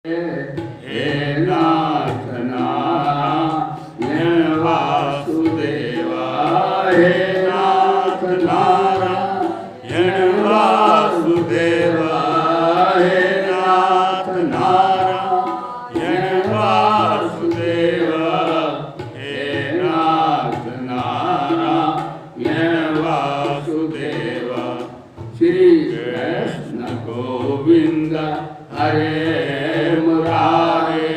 हे नाथ नारायण वासुदेवा, हे नाथ नारायण वासुदेवा, हे नाथ नारायण वासुदेवा, हे नाथ नारायण वासुदेवा। श्री कृष्ण गोविंद हरे मुरारे,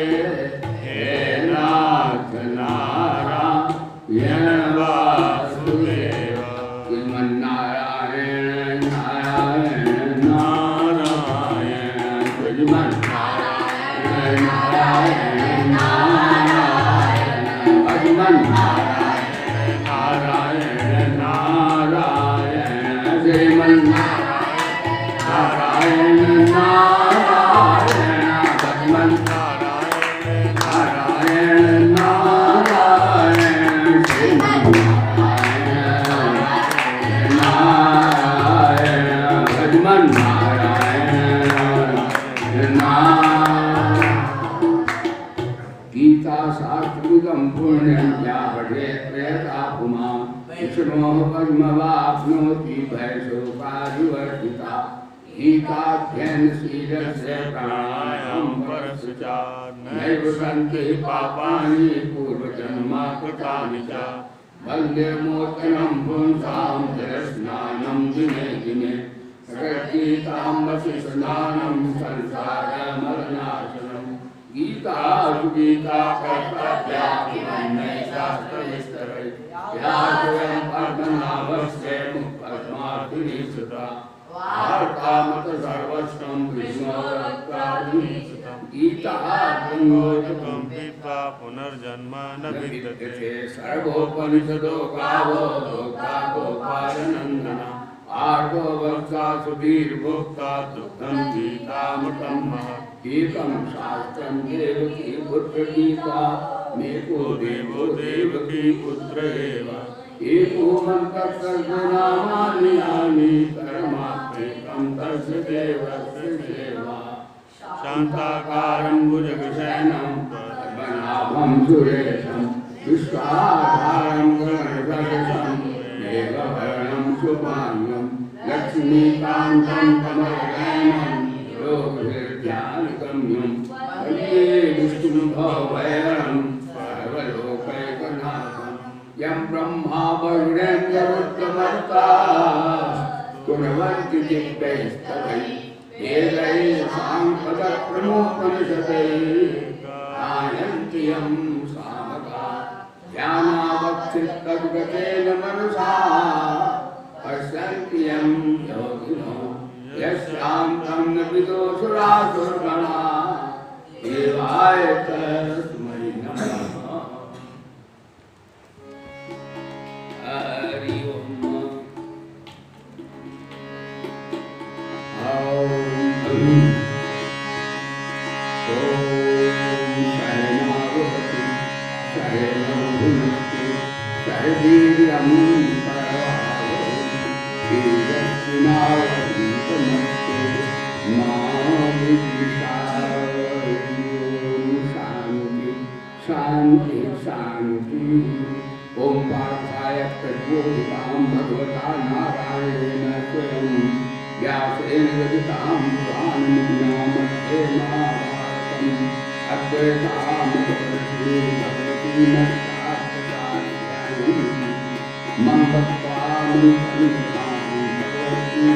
हे नाथ नारायण वासुदेवा। श्रीमन्नारायण नारायण नारायण, श्रीमन्नारायण नारायण नारायण, श्रीमन्नारायण नारायण नारायण, श्रीमन्नारायण नारायण नारायण, नारायण नारायण, श्रीमन्नारायण नारायण, श्रीमन्नारायण नारायण। गीता शास्त्रविदं पुण्यं या पठेत् प्रयता पुमान्, विष्णोः पद्मवाप्नोति वैशोकादिवर्तिता। गीताध्ययनशीलस्य प्राणायामं परस्य च नैव सन्ति पापानि पूर्वजन्मकृतानि च। वन्दे मोचनं पुंसां जलस्नानं दिने दिने, सकलगीताम्बसिस्नानं संसारमलनाशनं। गीता सुगीता कर्तव्या किमन्यै शास्त्रविस्तरै, या स्वयं पद्मनाभस्य मुखपद्मार्थिनीसुता। वार्तामत सर्वस्वं विष्णोरत्नाभिनीसुतं, गीता गङ्गोदकं पीत्वा पुनर्जन्म न विद्यते। सर्वोपनिषदो गावो दोग्धा गोपालनन्दना, आर्तो वत्सा सुधीर्भोक्ता दुग्धं गीतामृतं महत्। एकं शास्त्रं देवकी पुत्रगीता, मेको देवो देवकी पुत्र एव। एको मन्त्रसर्वनामानि यानि, परमात्मेकं तस्य देवस्य सेवा। शान्ताकारं भुजगशयनं पद्मनाभं सुरेशं, विश्वाधारं गगनसदृशं मेघवर्णं शुभांगं, लक्ष्मीकान्तं कमलनयनं योगनिर्ध्यानगम्यं। वन्दे विष्णुं भवभयहरं सर्वलोकैकनाथं, यं ब्रह्मा वरुणेन्द्ररुद्रमरुताः गुणवन्ति दिव्यैस्तवैः, वेदैः साङ्ख्यपदक्रमोपनिषदैः गायन्ति यं सामगाः। ध्यानावस्थितद्गतेन मनसा पश्यन्ति यं योगिनो, यस्यान्तं न विदुषुरासुरगणाः। देवाय तस्मै नमः। हरि ओम। शरणागति शरणं भुनक्ति सर्वीर्यं करवावहै, तेजस्विनावधीतमस्तु मा विद्विषावहै। शान्ति शान्ति शान्ति। ओम पार्थाय प्रबोधितां भगवता नारायणेन स्वयं, व्यासेन रचितां पुराणमुद्रामध्ये महाभारतम्, अद्वैतामृतवर्षे भगवती नष्टार्थसाध्यायी। मम भक्त्वामृतमितां भगवती जय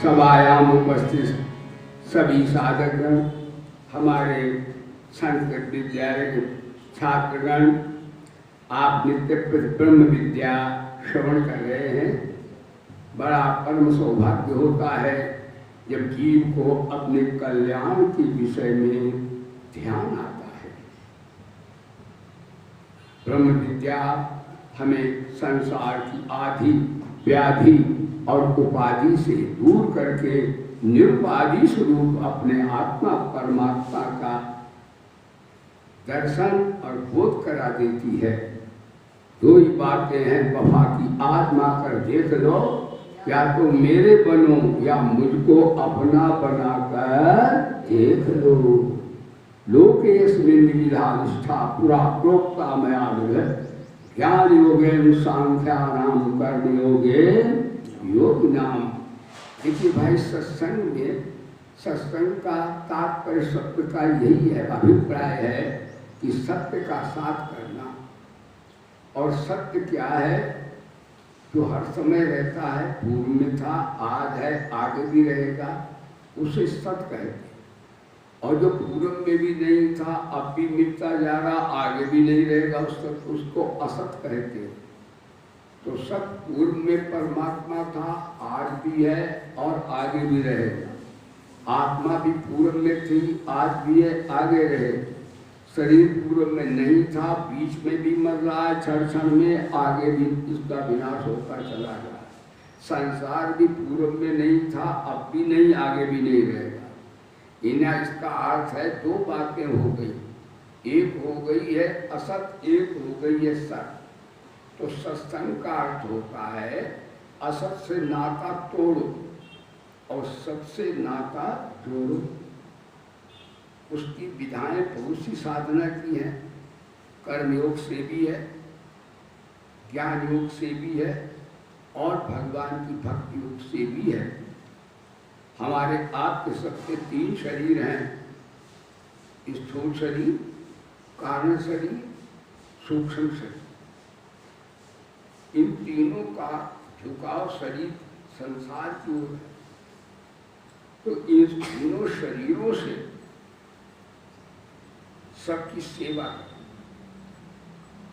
सभायाम उपस्थित सभी साधकगण, हमारे संस्कृत विद्यालय के छात्रगण, आप नित्य ब्रह्म विद्या श्रवण कर रहे हैं। बड़ा परम सौभाग्य होता है जब जीव को अपने कल्याण के विषय में ध्यान आता है। ब्रह्म विद्या हमें संसार की आदि व्याधि और उपाधि से दूर करके निरुपाधि स्वरूप अपने आत्मा परमात्मा का दर्शन और बोध करा देती है। दो ही बातें हैं, वफा की आत्मा कर देख लो, या तो मेरे बनो या मुझको अपना बनाकर देख लो। लोकेस्मिन् विधा निष्ठा पुरा प्रोक्ता मया ज्ञान योगेन सांख्यानाम कर्म योगे योग नाम देखिए भाई, सत्संग में सत्संग का तात्पर्य शब्द का यही है, अभिप्राय है कि सत्य का साथ करना। और सत्य क्या है? जो हर समय रहता है, पूर्व में था, आज है, आगे भी रहेगा, उसे सत्य कहते हैं। और जो पूर्व में भी नहीं था, अब भी मिलता जा रहा, आगे भी नहीं रहेगा, उसको असत कहते हैं। तो सत्य पूर्व में परमात्मा था, आज भी है और आगे भी रहेगा। आत्मा भी पूर्व में थी, आज भी है, आगे रहेगी। शरीर पूर्व में नहीं था, बीच में भी मर रहा है, क्षण क्षण में, आगे भी इसका विनाश होता चला गया। संसार भी पूर्व में नहीं था, अब भी नहीं, आगे भी नहीं रहेगा। इन्हें इसका अर्थ है, दो बातें हो गई, एक हो गई है असत, एक हो गई है सत। तो सत्संग का अर्थ होता है असत से नाता तोड़ो और सत से नाता जोड़ो। उसकी विधाएं बहुत सी साधना की हैं, कर्मयोग से भी है, ज्ञान योग से भी है और भगवान की भक्ति योग से भी है। हमारे आपके सबके तीन शरीर हैं, स्थूल शरीर, कारण शरीर, सूक्ष्म शरीर। इन तीनों का झुकाव शरीर संसार की ओर है। तो इन तीनों शरीरों से सबकी सेवा करें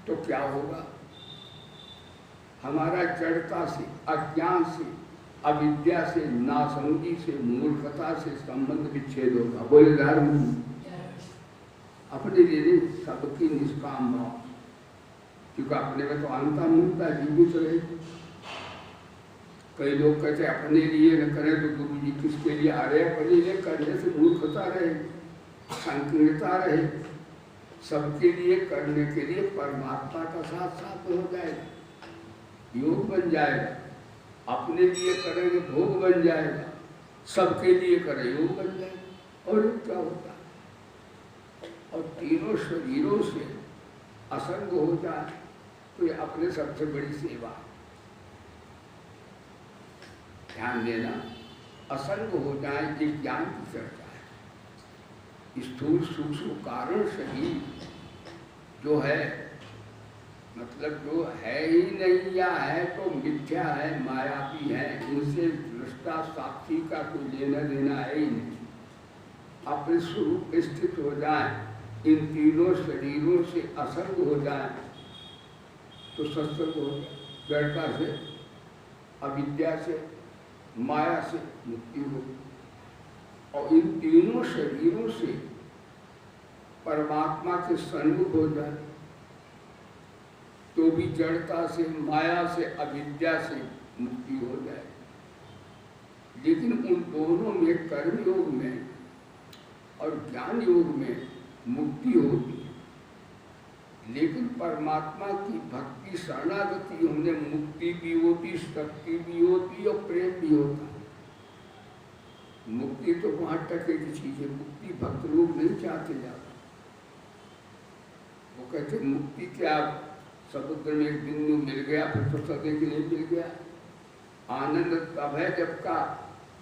तो क्या होगा? हमारा जड़ता से, अज्ञान से, अविद्या से, नासमझी से, मूर्खता से संबंध विच्छेद होगा। बोले धर्म अपने लिए सबकी निष्काम भाव, क्योंकि अपने में तो अंता मूर्ता जीवित रहे। कई लोग कहते अपने लिए न करें तो गुरु जी किसके लिए आ रहे? अपने लिए करने से मूर्खता रहे, संकीर्णता रहे। सबके लिए करने के लिए परमात्मा का साथ साथ हो जाएगा, योग बन जाएगा। अपने लिए करेंगे भोग बन जाएगा, सबके लिए करें योग बन जाएगा। और क्या होता है? और तीनों शरीरों से असंग हो जाए तो ये अपने सबसे बड़ी सेवा है। ध्यान देना, असंग हो जाए ये ज्ञान की चर्चा है। स्थूल सूक्ष्म कारण शरीर जो है, मतलब जो है ही नहीं या है तो मिथ्या है, मायावी है, इनसे दृष्टा साक्षी का कोई लेना देना है ही नहीं। अपने स्वरूप में स्थित हो जाए, इन तीनों शरीरों से असंग हो जाए तो सत्संग हो जाए। जड़ता से, अविद्या से, माया से मुक्ति हो। और इन तीनों शरीरों से परमात्मा के सन्मुख हो जाए तो भी जड़ता से, माया से, अविद्या से मुक्ति हो जाए। लेकिन उन दोनों में, कर्म योग में और ज्ञान योग में मुक्ति होती है। लेकिन परमात्मा की भक्ति शरणागति होने मुक्ति भी होती, शक्ति भी होती और प्रेम भी होता है। मुक्ति तो 5% की चीज है, मुक्ति भक्त लोग नहीं चाहते जाते। वो कहते मुक्ति क्या, समुद्र में एक बिंदु मिल गया फिर तो सदा के लिए मिल गया। आनंद तब है जब का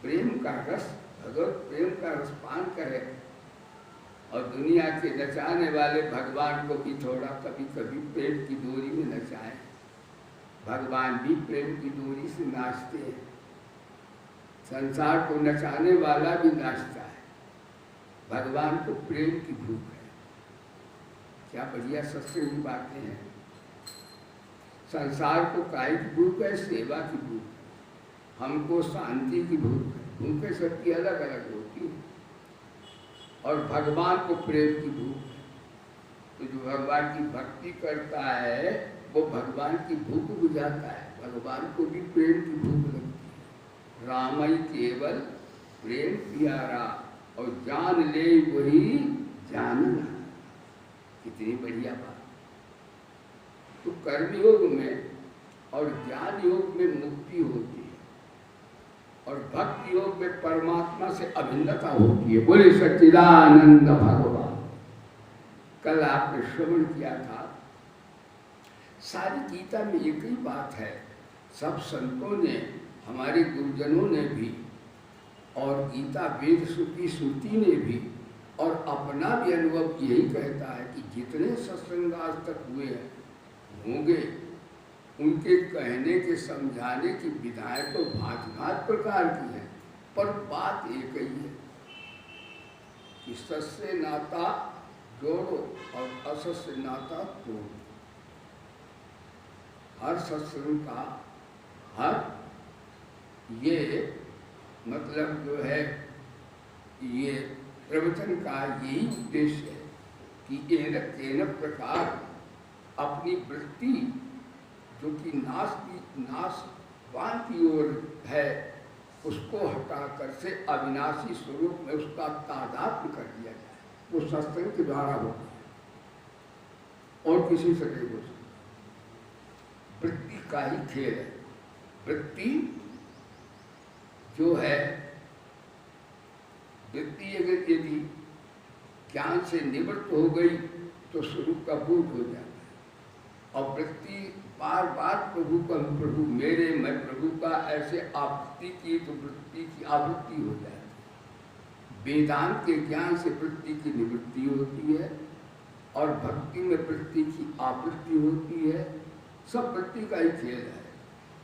प्रेम का रस, भगवत प्रेम का रस पान करे। और दुनिया के नचाने वाले भगवान को भी थोड़ा कभी कभी प्रेम की डोरी में नचाए। भगवान भी प्रेम की डोरी से नाचते हैं। संसार को नचाने वाला भी नाचता है, भगवान को प्रेम की भूख है। क्या बढ़िया सत्संग की बातें हैं। संसार को काहे की भूख है? सेवा की भूख है। हमको शांति की भूख है। भूखें सबकी अलग अलग होती है। और भगवान को प्रेम की भूख है। तो जो भगवान की भक्ति करता है वो भगवान की भूख बुझाता है। भगवान को भी प्रेम की भूख लगती है। रामई केवल प्रेम प्यारा और जान ले वही जानना। कितनी बढ़िया बात। तो कर्मयोग में और ज्ञान योग में मुक्ति होती है और भक्ति योग में परमात्मा से अभिन्नता होती है। बोले सच्चिदानंद भगवान। कल आपने श्रवण किया था, सारी गीता में एक ही बात है। सब संतों ने, हमारे गुरुजनों ने भी और गीता वेद श्रुति श्रुति ने भी और अपना भी अनुभव यही कहता है कि जितने सत्संग आज तक हुए हैं होंगे, उनके कहने के समझाने की विधाएं तो भांति भांति प्रकार की हैं, पर बात एक ही है कि सत से नाता जोड़ो और असत से नाता तोड़ो। हर सत्संग का हर ये मतलब जो है, ये प्रवचन का यही उद्देश्य है कि एन प्रकार अपनी वृत्ति जो कि नाशवान की ओर है, उसको हटाकर से अविनाशी स्वरूप में उसका तादात्म्य कर दिया जाए। वो सत्संग के द्वारा होता है और किसी से नहीं हो सकता। वृत्ति का ही खेल है। वृत्ति जो है, वृत्ति अगर यदि ज्ञान से निवृत्त हो गई तो स्वरूप का बोध हो जाता है। और वृत्ति बार बार प्रभु का प्रभु मेरे मैं प्रभु का ऐसे आवृत्ति की तो वृत्ति की आवृत्ति हो जाती है। वेदांत के ज्ञान से वृत्ति की निवृत्ति होती है और भक्ति में वृत्ति की आवृत्ति होती है। सब वृत्ति का ही खेल है।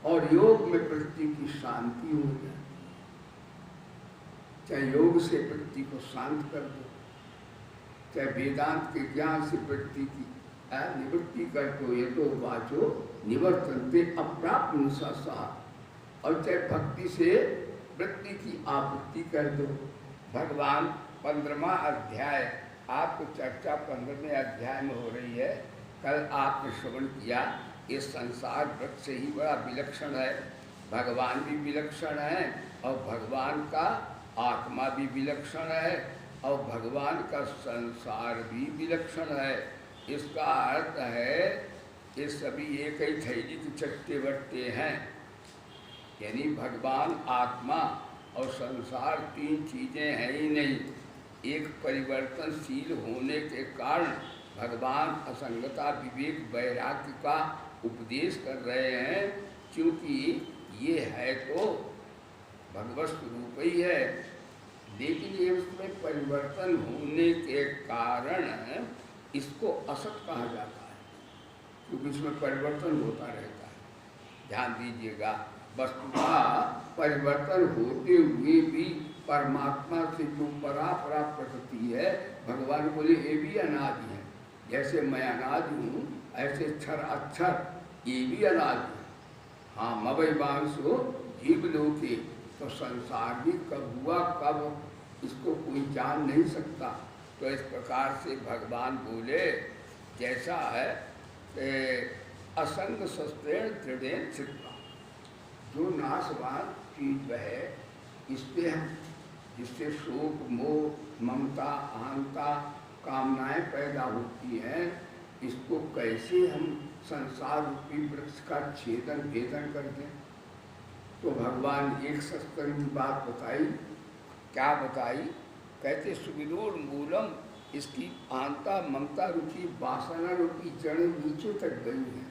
और योग में वृत्ति की शांति हो जाती है। चाहे योग से वृत्ति को शांत कर दो, चाहे वेदांत के ज्ञान से वृत्ति की निवृत्ति कर दो, ये तो वाचो निवर्तन्ते अप्राप्त सा, और चाहे भक्ति से वृत्ति की आवृत्ति कर दो। भगवान 15वां अध्याय, आपको चर्चा 15वें अध्याय में हो रही है। कल आपने श्रवण किया, ये संसार वृत्त से ही बड़ा विलक्षण है। भगवान भी विलक्षण है और भगवान का आत्मा भी विलक्षण है और भगवान का संसार भी विलक्षण है। इसका अर्थ है ये सभी एक ही थैली के चट्टे बट्टे हैं। यानी भगवान, आत्मा और संसार तीन चीज़ें हैं ही नहीं। एक परिवर्तनशील होने के कारण भगवान असंगता विवेक वैराग्य का उपदेश कर रहे हैं, क्योंकि ये है तो भगवत स्वरूप ही है, लेकिन ये उसमें परिवर्तन होने के कारण इसको असत कहा जाता है, क्योंकि इसमें परिवर्तन होता रहता है। ध्यान दीजिएगा, वस्तुतः परिवर्तन होते हुए भी परमात्मा से जो परापरा प्रकृति है, भगवान बोले ये भी अनादि है। जैसे मैं अनादि हूँ, ऐसे क्षर अक्षर ये भी अनादि है। हाँ, मवै वांसो जीव लोके, तो संसार भी कब हुआ कब इसको कोई जान नहीं सकता। तो इस प्रकार से भगवान बोले, जैसा है असंग शस्त्रेण दृढ़ेन चित्ता, जो नाशवान चीज है, इससे हम जिससे शोक मोह ममता अहंता कामनाएं पैदा होती हैं, इसको कैसे हम संसार रूपी वृक्ष का छेदन भेदन कर दें। तो भगवान एक सत्संग की बात बताई। क्या बताई? कहते सुविदूर मूलम, इसकी अहंता ममता रूपी वासना रूपी जड़ें नीचे तक गई हैं,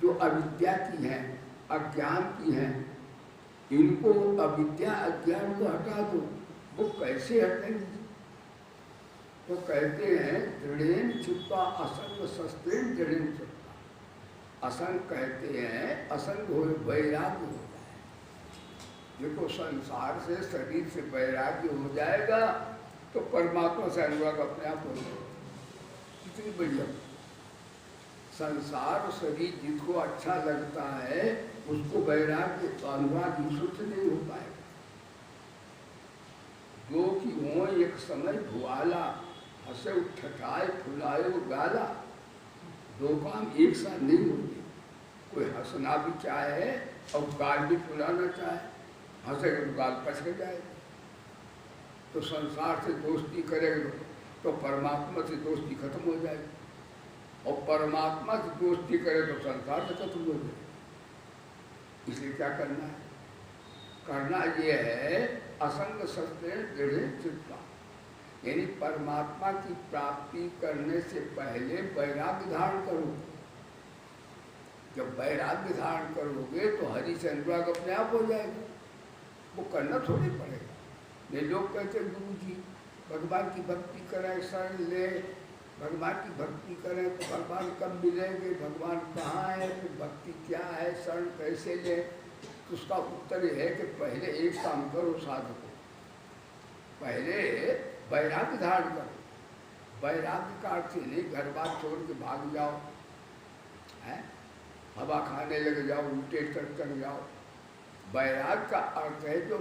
जो अविद्या की हैं, अज्ञान की हैं। इनको अविद्या अज्ञान को हटा दो। वो कैसे हटेंगे? तो कहते हैं दृढ़ेन चित्ता असंग शस्त्रेण दृढ़ेन चित्ता। असंग कहते हैं असंग हो, वैराग्य हो जाए। देखो, संसार से शरीर से वैराग्य हो जाएगा तो परमात्मा से अनुराग अपने आप हो जाएगा। कितनी बढ़िया! संसार शरीर जिसको अच्छा लगता है उसको वैराग्य अनुराग ईश्वर से नहीं हो पाएगा। जो कि हो एक समय भुआला, हंसे ठठाए फुलाए गाला, दो काम एक साथ नहीं होते। कोई हंसना भी चाहे और गाल भी फुलाना चाहे, हंसेगा तो गाल पछ जाएगा। तो संसार से दोस्ती करेगा तो परमात्मा से दोस्ती खत्म हो जाएगी, और परमात्मा से दोस्ती करे तो संसार से खत्म हो जाएगी। इसलिए क्या करना है? करना ये है असंग शस्त्रेण दृढ़ेन चित्ता, यानी परमात्मा की प्राप्ति करने से पहले वैराग्य धारण करो। जब वैराग्य धारण करोगे तो हरि से अनुराग अपने आप हो जाएगा। वो करना थोड़ी पड़ेगा। नहीं, लोग कहते गुरु जी भगवान की भक्ति करें, शरण ले, भगवान की भक्ति करें तो भगवान कब मिलेंगे, भगवान कहाँ है, फिर भक्ति क्या है, शरण कैसे ले। तो उसका उत्तर यह है कि पहले एक काम करो साधको, पहले वैराग्य धारण करो। वैराग्य का अर्थ नहीं घर बार छोड़ के भाग जाओ, है हवा खाने लग जाओ, उल्टे कर जाओ। वैराग्य का अर्थ है जो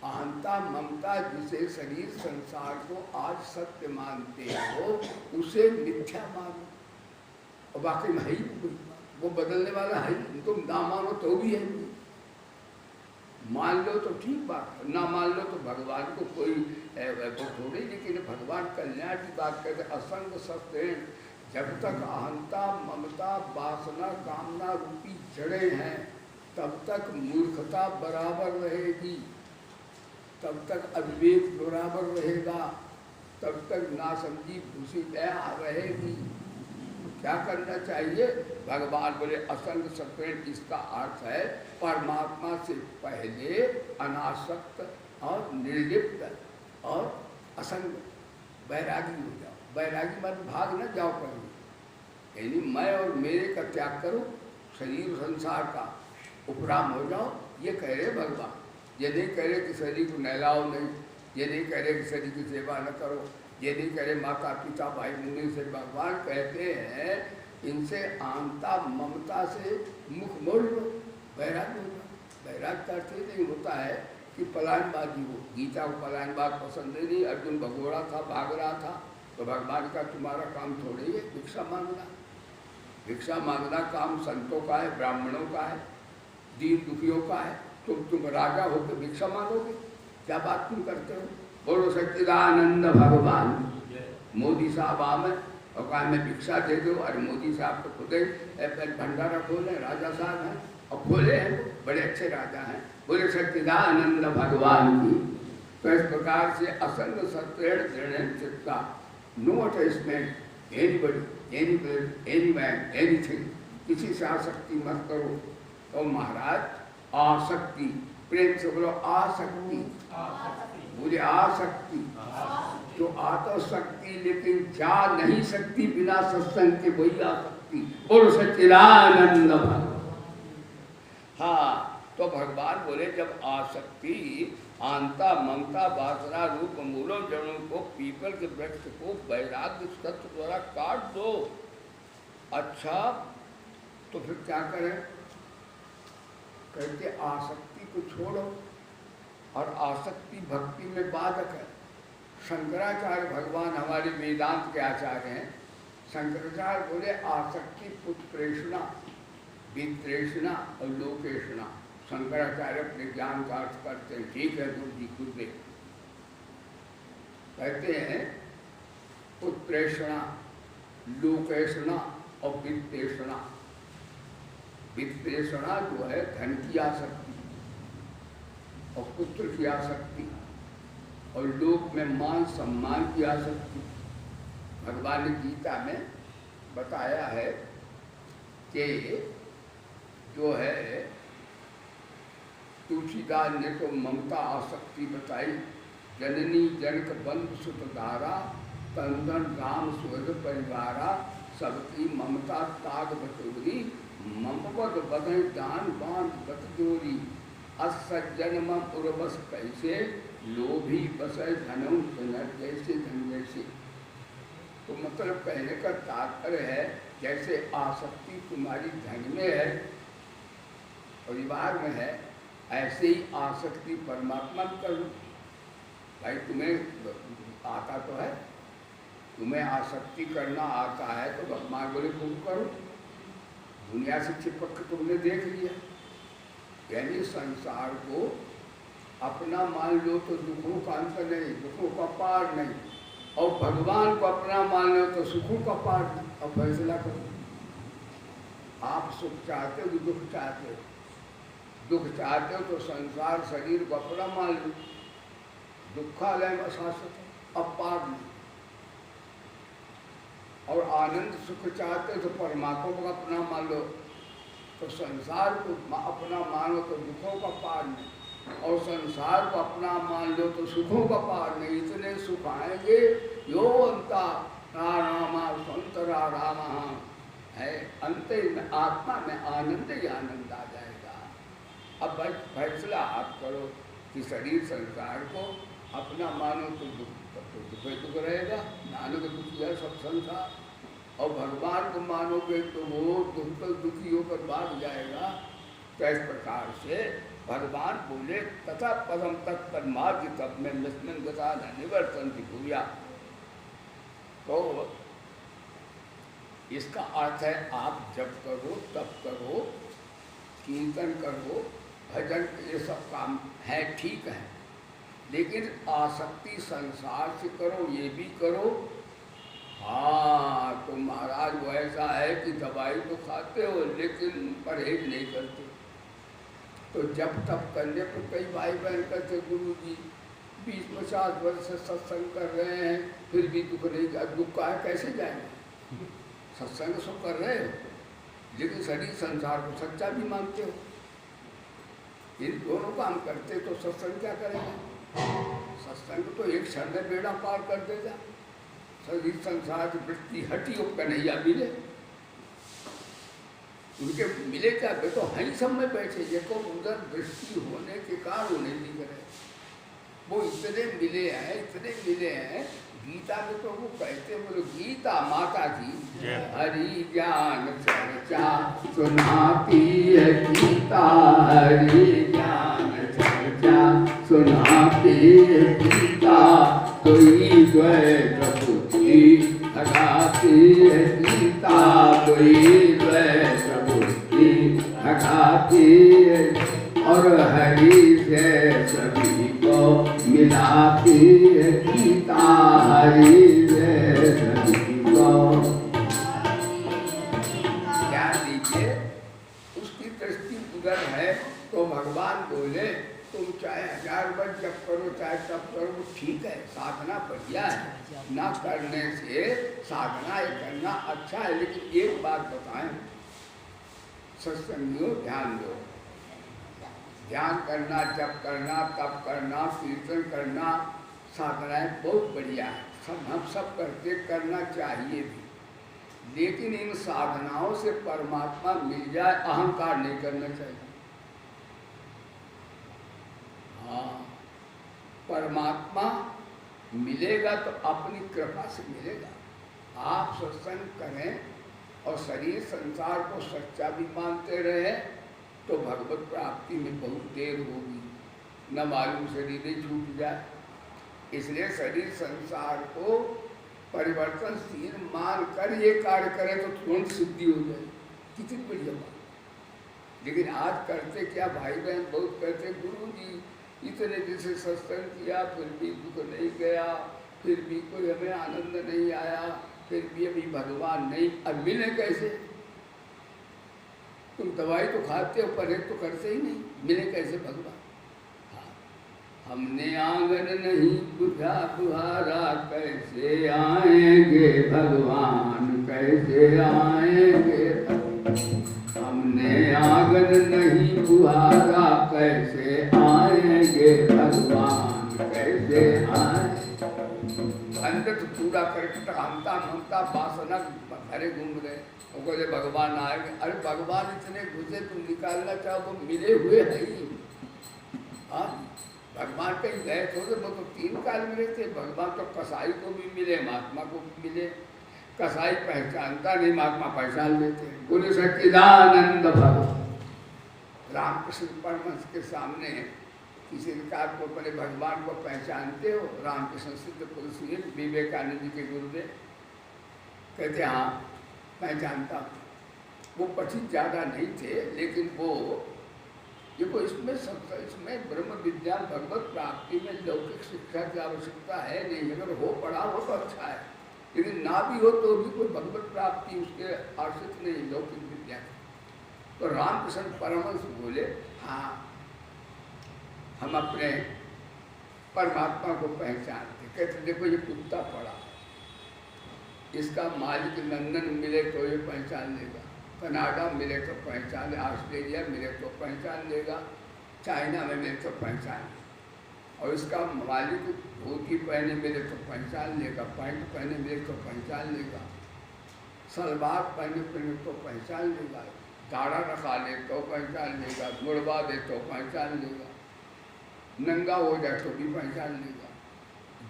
अहंता ममता जिसे शरीर संसार को आज सत्य मानते हो उसे मिथ्या मानो। और वाकई में है ही वो बदलने वाला है, तुम ना मानो तो भी है, मान लो तो ठीक बात, ना मान लो तो भगवान को कोई थोड़ी। लेकिन भगवान कल्याण की बात करते असंग सत्य, जब तक अहंता ममता वासना कामना रूपी जड़ें हैं तब तक मूर्खता बराबर रहेगी, तब तक अविवेक बराबर रहेगा, तब तक नासमझी भूसी दया रहेगी। क्या करना चाहिए? भगवान बोले असंग सत्वेन, इसका अर्थ है परमात्मा से पहले अनासक्त और निर्लिप्त और असंग वैरागी हो जाओ। वैरागी मत भाग न जाओ कहीं, यानी मैं और मेरे का त्याग करो, शरीर संसार का उपराम हो जाओ। ये कह रहे भगवान। ये नहीं कह रहे कि शरीर को नहलाओ नहीं, ये नहीं कह रहे कि शरीर की सेवा न करो, ये नहीं कह रहे माता पिता भाई मुनि से। भगवान कहते हैं इनसे आंता ममता से मुख मोड़ लो, वैराग्य हो जाओ। वैराग्य का अर्थ नहीं होता है कि पलायनबाजी हो। गीता को पलायनबाज पसंद ही नहीं। अर्जुन भगोड़ा था, भाग रहा था, तो भगवान का तुम्हारा काम थोड़ी है भिक्षा मांगना। भिक्षा मांगना काम संतों का है, ब्राह्मणों का है, दीन दुखियों का है। तुम राजा होकर भिक्षा मांगोगे? क्या बात तुम करते हो? बोलो सच्चिदानंद भगवान। मोदी साहब आवे और कहा मैं भिक्षा दे दो। अरे मोदी साहब तो खुद ही भंडारा खोले, राजा साहब हैं और खोले हैं, बड़े अच्छे राजा हैं। बोले सच्चिदानंद भगवान की। तो इस प्रकार से असंग सत्य दृढ़ चित्ता, नो अटैचमेंट एनीबॉडी, एनीमैन, एनीथिंग, किसी से आसक्ति मत करो। और महाराज आसक्ति, प्रेम से बोलो आसक्ति, मुझे आसक्ति तो आ तो सकती लेकिन जा नहीं सकती बिना सत्संग के, वही आसक्ति। बोलो सच्चिदानंद भगवान। हाँ, तो भगवान बोले जब आसक्ति आंता ममता वासना रूप मूलों जड़ों को, पीपल के वृक्ष को वैराग्य सत्य द्वारा काट दो। अच्छा, तो फिर क्या करें? कहते आसक्ति को छोड़ो, और आसक्ति भक्ति में बाधक है। शंकराचार्य भगवान हमारे वेदांत के आचार्य हैं। शंकराचार्य बोले आसक्ति पुत्रेषणा, वित्रेषणा और लोकेषणा। शंकराचार्य अपने ज्ञान का अर्थ करते हैं, ठीक है गुरु जी खुद देख। कहते हैं पुत्रेषणा, लोकेषणा और वित्तेषणा। वित्तेषणा जो है धन की आसक्ति और पुत्र की आसक्ति और लोक में मान सम्मान की आसक्ति। भगवान ने गीता में बताया है कि जो है तुलसीदास ने तो ममता आसक्ति बताई। जननी जनक बंधु सुत धारा, तंदन राम सुहृद परिवारा, सबकी ममता ताग बटोरी, ममपद बधई दान बांध बत जोरी, असज्जन मम उर्वस कैसे, लोभी बसय धनऊ जैसे धन जैसे। तो मतलब कहने का तात्पर्य है जैसे आसक्ति तुम्हारी धन में है, परिवार में है, ऐसे ही आसक्ति परमात्मा में कर लो। भाई तुम्हें आता तो है, तुम्हें आसक्ति करना आता है तो भगवान बोले खूब करो। दुनिया से चिपक के तुमने देख लिया, यानी संसार को अपना मान लो तो दुखों का अंत नहीं, दुखों का पार नहीं, और भगवान को अपना मान लो तो सुखों का पार नहीं। अब फैसला करो, आप सुख चाहते हो कि दुख चाहते हो? दुख चाहते हो तो संसार शरीर को अपना मान लो, दुखालय में शाश्वत अब पार नहीं। और आनंद सुख चाहते हो तो परमात्मा को अपना मान लो, तो संसार को अपना मानो तो दुखों का पार नहीं। और संसार को अपना मान लो तो सुखों का पार नहीं, इतने सुख आएंगे यो अंता रामा संतरा रामा है, अंत में आत्मा में आनंद ही आनंद आ जाएगा। अब भाई फैसला आप करो कि शरीर संसार को अपना मानो तो दुख दुख रहेगा, नानक दुखिया सब संसार, और भगवान को मानोगे तो वो दुखी होकर भाग जाएगा। तो इस प्रकार से भगवान बोले तथा पदम तत्परमार्ग तब में मिस्मिन गता निवर्तन की भूया। तो इसका अर्थ है आप जप करो, तप करो, कीर्तन करो, भजन, ये सब काम है ठीक है, लेकिन आसक्ति संसार से करो, ये भी करो। हाँ तो महाराज वो ऐसा है कि दवाई तो खाते हो लेकिन परहेज नहीं करते। तो जब तब करने पर कई भाई बहन कहते गुरु जी 20-50 वर्ष से सत्संग कर रहे हैं फिर भी दुख नहीं, दुख का है कैसे जाएंगे? सत्संग सब कर रहे हो लेकिन शरीर संसार को सच्चा भी मानते हो। इन दोनों काम करते तो सत्संग क्या करेंगे? सत्संग तो एक क्षण में बेड़ा पार कर देगा। शरीर संसार की वृत्ति हटी हो कन्हैया मिले, उनके मिले क्या? वे तो हई सब में बैठे, देखो उधर दृष्टि होने के कारण नहीं दिख रहे, वो इतने मिले हैं, इतने मिले हैं। गीता में तो वो कहते बोलो गीता माता की हरि ज्ञान चर्चा सुनाती है गीता, हरि ज्ञान चर्चा सुनाती है गीता, कोई द्वैत बुद्धि हटाती है गीता, कोई द्वैत बुद्धि हटाती है, और हरि से सभी को मिलाती है गीता, हरि से सभी को। क्या दीजिए उसकी दृष्टि उधर है। तो भगवान बोले तुम चाहे 1000 वर्ष जप करो चाहे तप करो ठीक है, साधना बढ़िया है, ना करने से साधना ये करना अच्छा है। लेकिन एक बात बताएं सत्संगियों, ध्यान दो, ध्यान करना, जप करना, तप करना, कीर्तन करना, साधनाएं बहुत बढ़िया है, सब हम सब करते करना चाहिए भी, लेकिन इन साधनाओं से परमात्मा मिल जाए अहंकार नहीं करना चाहिए। हाँ परमात्मा मिलेगा तो अपनी कृपा से मिलेगा। आप सत्संग करें और शरीर संसार को सच्चा भी मानते रहे तो भगवत प्राप्ति में बहुत देर होगी, न मालूम शरीर ही छूट जाए। इसलिए शरीर संसार को परिवर्तनशील मान कर ये कार्य करें तो तुरंत सिद्धि हो जाए, कितनी बढ़िया बात। लेकिन आज करते क्या भाई बहन बहुत कहते गुरु जी इतने दिन से सत्संग किया फिर भी दुख नहीं गया, फिर भी कोई हमें आनंद नहीं आया, फिर भी अभी भगवान नहीं, अब मिले कैसे? तुम दवाई तो खाते हो परहेज तो करते ही नहीं, मिले कैसे भगवान? हाँ हमने आंगन नहीं बुझा बुहारा, कैसे आएंगे भगवान, कैसे आएंगे? हमने आंगन नहीं बुहारा, कैसे आएंगे भगवान, कैसे आए? अंदर तो पूरा करके हमता ममता वासना भरे घूम रहे, बोले भगवान आएंगे। अरे भगवान इतने घुसे तुम निकालना चाहो वो मिले हुए है ही। हाँ भगवान कहीं गए थोड़े, वो तो 3 काल में रहते। भगवान तो कसाई को भी मिले, महात्मा को भी मिले। कसाई पहचानता नहीं, महात्मा पहचान लेते। बोले सच्चिदानंद भगवान रामकृष्ण परमहंस के सामने किसी प्रकार को अपने भगवान को पहचानते हो? रामकृष्ण सिद्ध पुरुष विवेकानंद जी के गुरुदेव कहते हाँ पहचानता हूँ। वो पठित ज़्यादा नहीं थे लेकिन वो देखो इसमें ब्रह्म विद्या भगवत प्राप्ति में लौकिक शिक्षा की आवश्यकता है नहीं। अगर हो पढ़ा हो तो अच्छा है, लेकिन ना भी हो तो भी कोई भगवत प्राप्ति उसके आश्रित नहीं लौकिक विद्या। तो रामकृष्ण परमहंस बोले हाँ हम अपने परमात्मा को पहचानते। कहते देखो ये कुत्ता पड़ा, इसका मालिक लंदन मिले तो ये पहचान लेगा, कनाडा मिले तो पहचान ले, ऑस्ट्रेलिया मिले तो पहचान लेगा, चाइना में मिले तो पहचान ले, और इसका मालिक धोती पहने मिले तो पहचान लेगा, पैंट पहने मिले तो पहचान लेगा, सलवार पहने तो पहचान लेगा, दाढ़ा रखा ले तो पहचान लेगा, मुड़वा दे तो पहचान लेगा, नंगा हो जाए तो भी पहचान लेगा।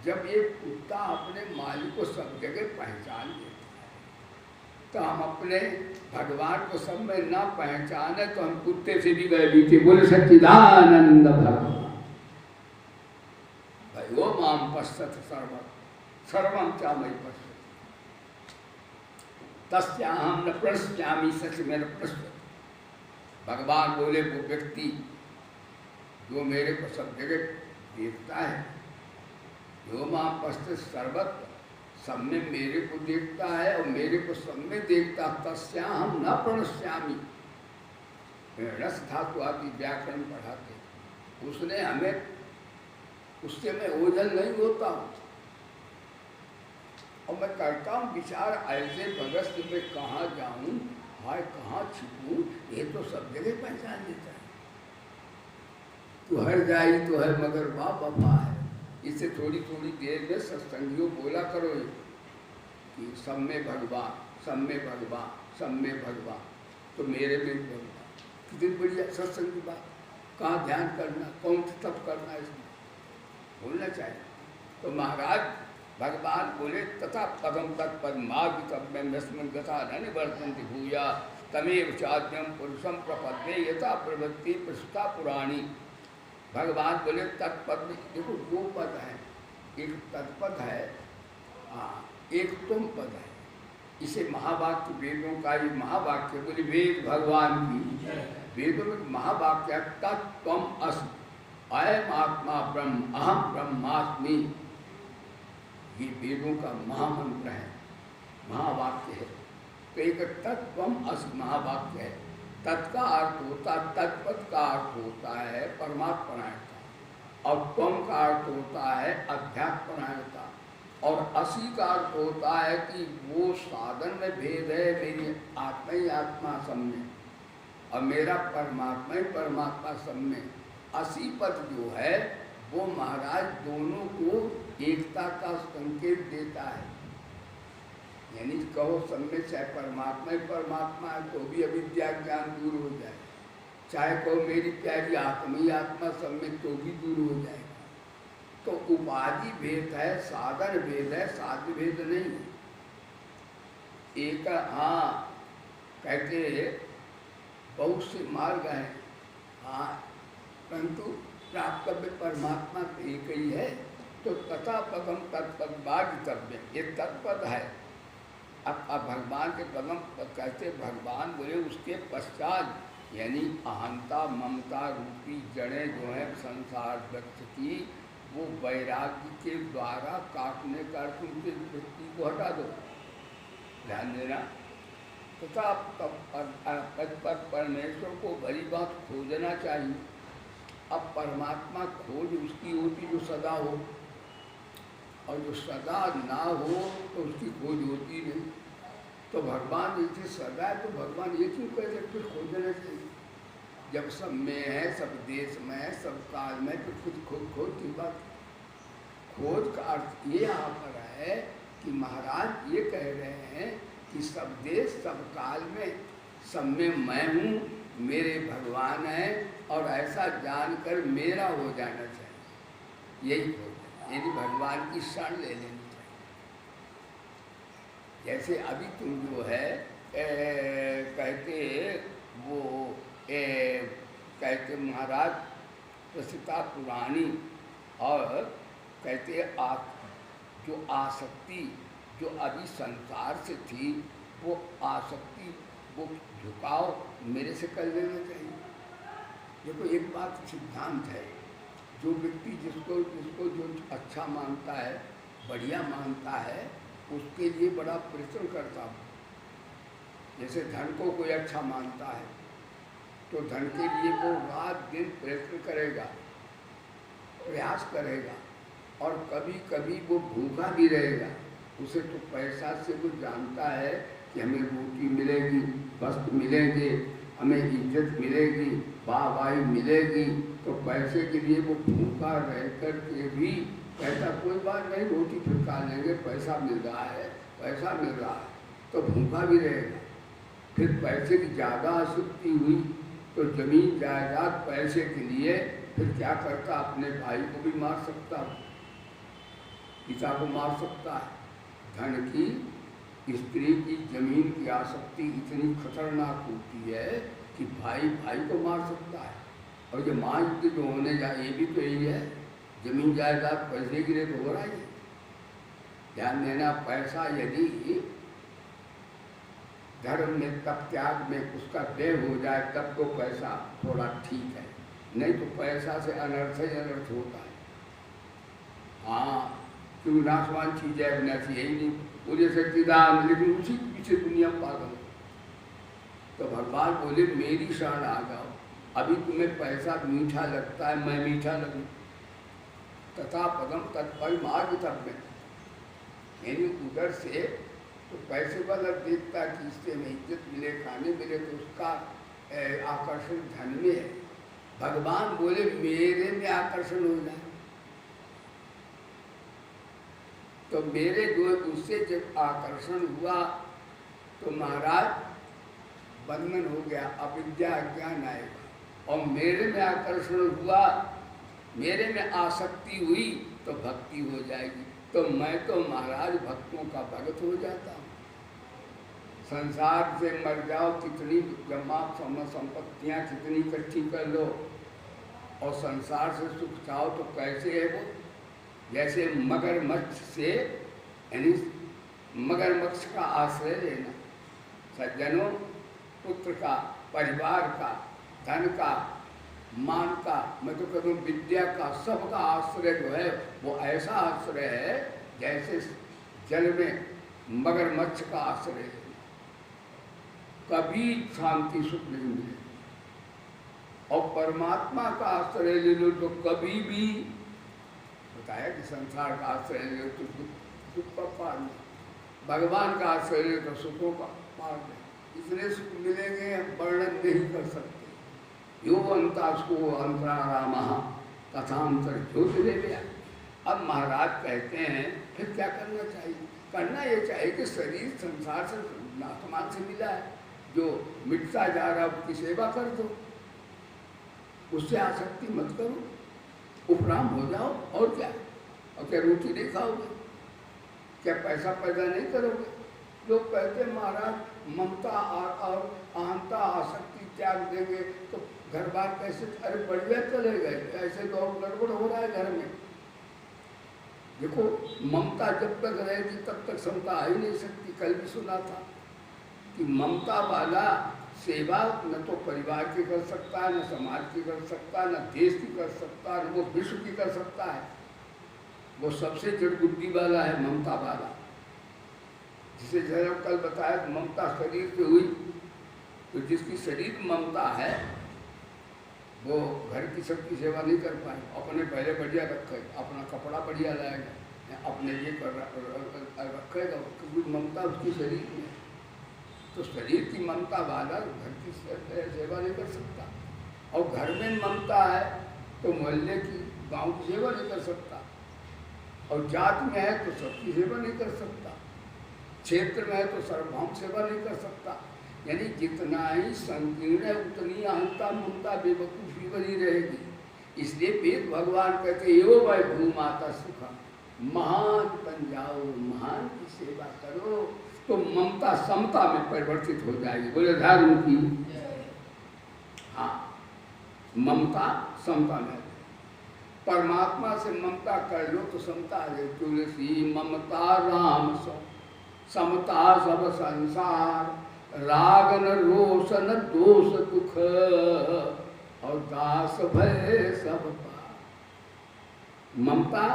जब एक कुत्ता अपने मालिक को सब जगह पहचान लेता है तो हम अपने भगवान को सब में ना पहचाने तो हम कुत्ते से भी भयभीत थे। बोले सच्चिदानंद भगवान भाई वो माम पश्यत सर्वम चा मई पश्यत तस्याहम न प्रश्यामी सच में न प्रश्यत। भगवान बोले वो व्यक्ति जो मेरे को सब जगह देखता है, जो मां पश्चित सर्वत्र सब में मेरे को देखता है और मेरे को सब में देखता, तस्याहम न प्रणश्यामी। रस धातु आदि व्याकरण पढ़ाते, उसने हमें, उससे मैं ओझल नहीं होता हूँ और मैं करता हूँ विचार ऐसे भगत में कहाँ जाऊँ, हाय कहाँ छिपूँ, ये तो सब जगह पहचान लेता है। तू हर जाई तो है मगर बाबा है। इससे थोड़ी थोड़ी देर में सत्संगियों बोला करो कि सब में भगवान, सब में भगवान, सब में भगवान, तो मेरे में भगवान। कितनी बढ़िया सत्संग की बात। कहाँ ध्यान करना, कौन तप करना, इसमें बोलना चाहिए। तो महाराज भगवान बोले तथा पदम तत्पद्मार्ग तत्मेस्मिन् गता न निवर्तन्ति भूया तमेव चाद्यम पुरुषम प्रपद्ये यथा प्रवृत्ति प्रस्तुता पुराणी। भगवान बोले तत्पद में देखो दो पद है, एक तत्पद है, एक तुम पद है। इसे महावाक्य वेदों का ये महावाक्य बोले वेद भगवान की, वेदों में महावाक्य तत्त्वम अस्मि, अयम आत्मा ब्रह्म, अहम ब्रह्मास्मि। ये वेदों का महामंत्र है, महावाक्य है। तो एक तत्त्वम अस्मि महावाक्य है। तत् का अर्थ होता, तत्पद का अर्थ होता है परमात्मनायकता, और त्वम का अर्थ होता है अध्यात्मनायकता, और असी का अर्थ होता है कि वो साधन में भेद है, मेरी आत्मा ही आत्मा सब में और मेरा परमात्मा ही परमात्मा सब में। असी पद जो है वो महाराज दोनों को एकता का संकेत देता है। यानी कहो सब में चाहे परमात्मा ही परमात्मा है तो भी अविद्या ज्ञान दूर हो जाए, चाहे कहो मेरी प्यारी आत्मा ही आत्मा सब में तो भी दूर हो जाएगा। तो उपाधि भेद है, साधन भेद है, साध्य भेद नहीं। एक हाँ कहते बहुत से मार्ग हैं, हाँ परंतु प्राप्तव्य परमात्मा एक ही है। तो तथा पदम तत्पद बाधितव्य, ये तत्पद है। अब भगवान के पदम कहते भगवान बोले उसके पश्चात, यानी अहंता ममता रूपी जड़ें जो है संसार व्यक्त की, वो वैराग्य के द्वारा काटने का उनके वृत्ति को हटा दो, ध्यान देना। तथा तत्पद परमेश्वर को भली बात खोजना चाहिए। अब परमात्मा खोज उसकी होती जो सदा हो, और जो सदा ना हो तो उसकी खोज होती नहीं। तो भगवान जैसे सदा है तो भगवान ये क्यों कह रहे कुछ खोजना चाहिए? जब सब में है, सब देश में है, सब काल में, तो कुछ खोज की बात। खोज का अर्थ ये यहाँ पर है कि महाराज ये कह रहे हैं कि सब देश सब काल में सब में मैं हूँ, मेरे भगवान हैं, और ऐसा जानकर मेरा हो जाना चाहिए। यही खोज है, यदि भगवान की शरण ले लेनी चाहिए। जैसे अभी तुम जो है कहते वो कहते महाराज प्रसिद्धा पुरानी, और कहते जो आसक्ति जो अभी संसार से थी, वो आसक्ति वो झुकाव मेरे से कर लेना चाहिए। देखो एक बात सिद्धांत है, जो व्यक्ति जिसको जो अच्छा मानता है, बढ़िया मानता है, उसके लिए बड़ा परिश्रम करता हूँ। जैसे धन को कोई अच्छा मानता है तो धन के लिए वो रात दिन प्रयत्न करेगा, प्रयास करेगा, और कभी कभी वो भूखा भी रहेगा। उसे तो पैसा से वो जानता है कि हमें रोटी मिलेगी, वस्त्र मिलेंगे, हमें इज्जत मिलेगी, वाहवाही मिलेगी, तो पैसे के लिए वो भूखा रह कर के भी कहता कोई बात नहीं, रोटी फिर खा लेंगे, पैसा मिल रहा है, पैसा मिल रहा है, तो भूखा भी रहेगा। फिर पैसे की ज़्यादा आसक्ति हुई तो जमीन जायदाद पैसे के लिए फिर क्या करता, अपने भाई को भी मार सकता, पिता को मार सकता है। धन की, स्त्री की, जमीन की आसक्ति इतनी खतरनाक होती है कि भाई भाई को मार सकता है। और ये महायुद्ध जो होने जाए ये भी तो यही है, जमीन जायदाद पैसे के लिए तो हो रहा है। ध्यान देना, पैसा यदि धर्म में तब त्याग में उसका व्यय हो जाए तब तो पैसा थोड़ा ठीक है, नहीं तो पैसा से अनर्थ ही अनर्थ होता है। हाँ, क्यों नाशवान चीज है, विनाशी यही नहीं, पूरे सच्चिदानंद, लेकिन उसी के पीछे दुनिया पागल। तो भगवान बोले मेरी शरण आ जाओ, अभी तुम्हें पैसा मीठा लगता है, मैं मीठा लगूं, तथा पदम तत्परिमार्गितव्य, यानी उधर से तो पैसे वाला देखता कि इससे में इज्जत मिले, खाने मिले, तो उसका आकर्षण धन में है। भगवान बोले मेरे में आकर्षण हो जाए, तो मेरे जो उससे जब आकर्षण हुआ तो महाराज बंधन हो गया, अविद्या अज्ञान आएगा। और मेरे में आकर्षण हुआ, मेरे में आसक्ति हुई तो भक्ति हो जाएगी। तो मैं तो महाराज भक्तों का भगत हो जाता हूँ। संसार से मर जाओ, कितनी जमा संपत्तियाँ कितनी इकट्ठी कर लो, और संसार से सुख चाहो तो कैसे है वो? जैसे मगरमच्छ से, यानी मगरमच्छ का आश्रय लेना। सज्जनों, पुत्र का, परिवार का, धन का, मान का, मैं तो कहता हूँ विद्या का, सबका आश्रय जो है वो ऐसा आश्रय है जैसे जल में मगरमच्छ का आश्रय है। कभी शांति सुख नहीं मिले। और परमात्मा का आश्रय ले लो तो कभी भी, बताया कि संसार का आश्रय ले लो तो दुख का पार नहीं, भगवान का आश्रय ले तो सुखों का पार नहीं। इतने सुख मिलेंगे हम वर्णन नहीं कर सकते। यो अंतास्को अंतराराम कथांतर ज्योतिर्गया। अब महाराज कहते हैं फिर क्या करना चाहिए? करना ये चाहिए कि शरीर संसार से आत्मा से मिला है, जो मिटता जा रहा है उसकी सेवा कर दो, उससे आसक्ति मत करो, उपराम हो जाओ। और क्या? और क्या रोटी नहीं खाओगे? क्या पैसा पैदा नहीं करोगे? लोग कहते हैं महाराज ममता और अहंता आसक्ति त्याग देंगे तो घर बार कैसे? अरे बढ़िया चले गए, ऐसे तो गड़बड़ हो रहा है घर में। देखो, ममता जब तक रहेगी तब तक समता आ ही नहीं सकती। कल भी सुना था कि ममता वाला सेवा न तो परिवार की कर सकता है, न समाज की कर सकता है, न देश की कर सकता है, न वो विश्व की कर सकता है। वो सबसे जड़ बुद्धि वाला है ममता वाला, जिसे जरा कल बताया ममता शरीर पे हुई। तो जिसकी शरीर ममता है वो घर की सबकी सेवा नहीं कर पाए। अपने पहले बढ़िया रखे, अपना कपड़ा बढ़िया लाएगा, अपने ये कर रखेगा, क्योंकि ममता उसकी शरीर में। तो शरीर की ममता वाला घर की सेवा नहीं कर सकता। और घर में ममता है तो मोहल्ले की, गांव की सेवा नहीं कर सकता। और जात में है तो सबकी सेवा नहीं कर सकता। क्षेत्र में है तो सार्वभौम सेवा नहीं कर सकता। यानी जितना ही संकीर्ण है उतनी अहंता ममता बेवकूफ़ी बनी रहेगी। इसलिए वेद भगवान कहते यो भाई भूमाता सुखा, महान बन जाओ, महान की सेवा करो, तो ममता समता में परिवर्तित हो जाएगी। बोले धर्म की, हाँ, ममता समता में। परमात्मा से ममता कर लो तो समता आ जाए। तुलसी ममता राम समता सब संसार, राग न रोष न दोष दुख, और दास भय सब पार। ममता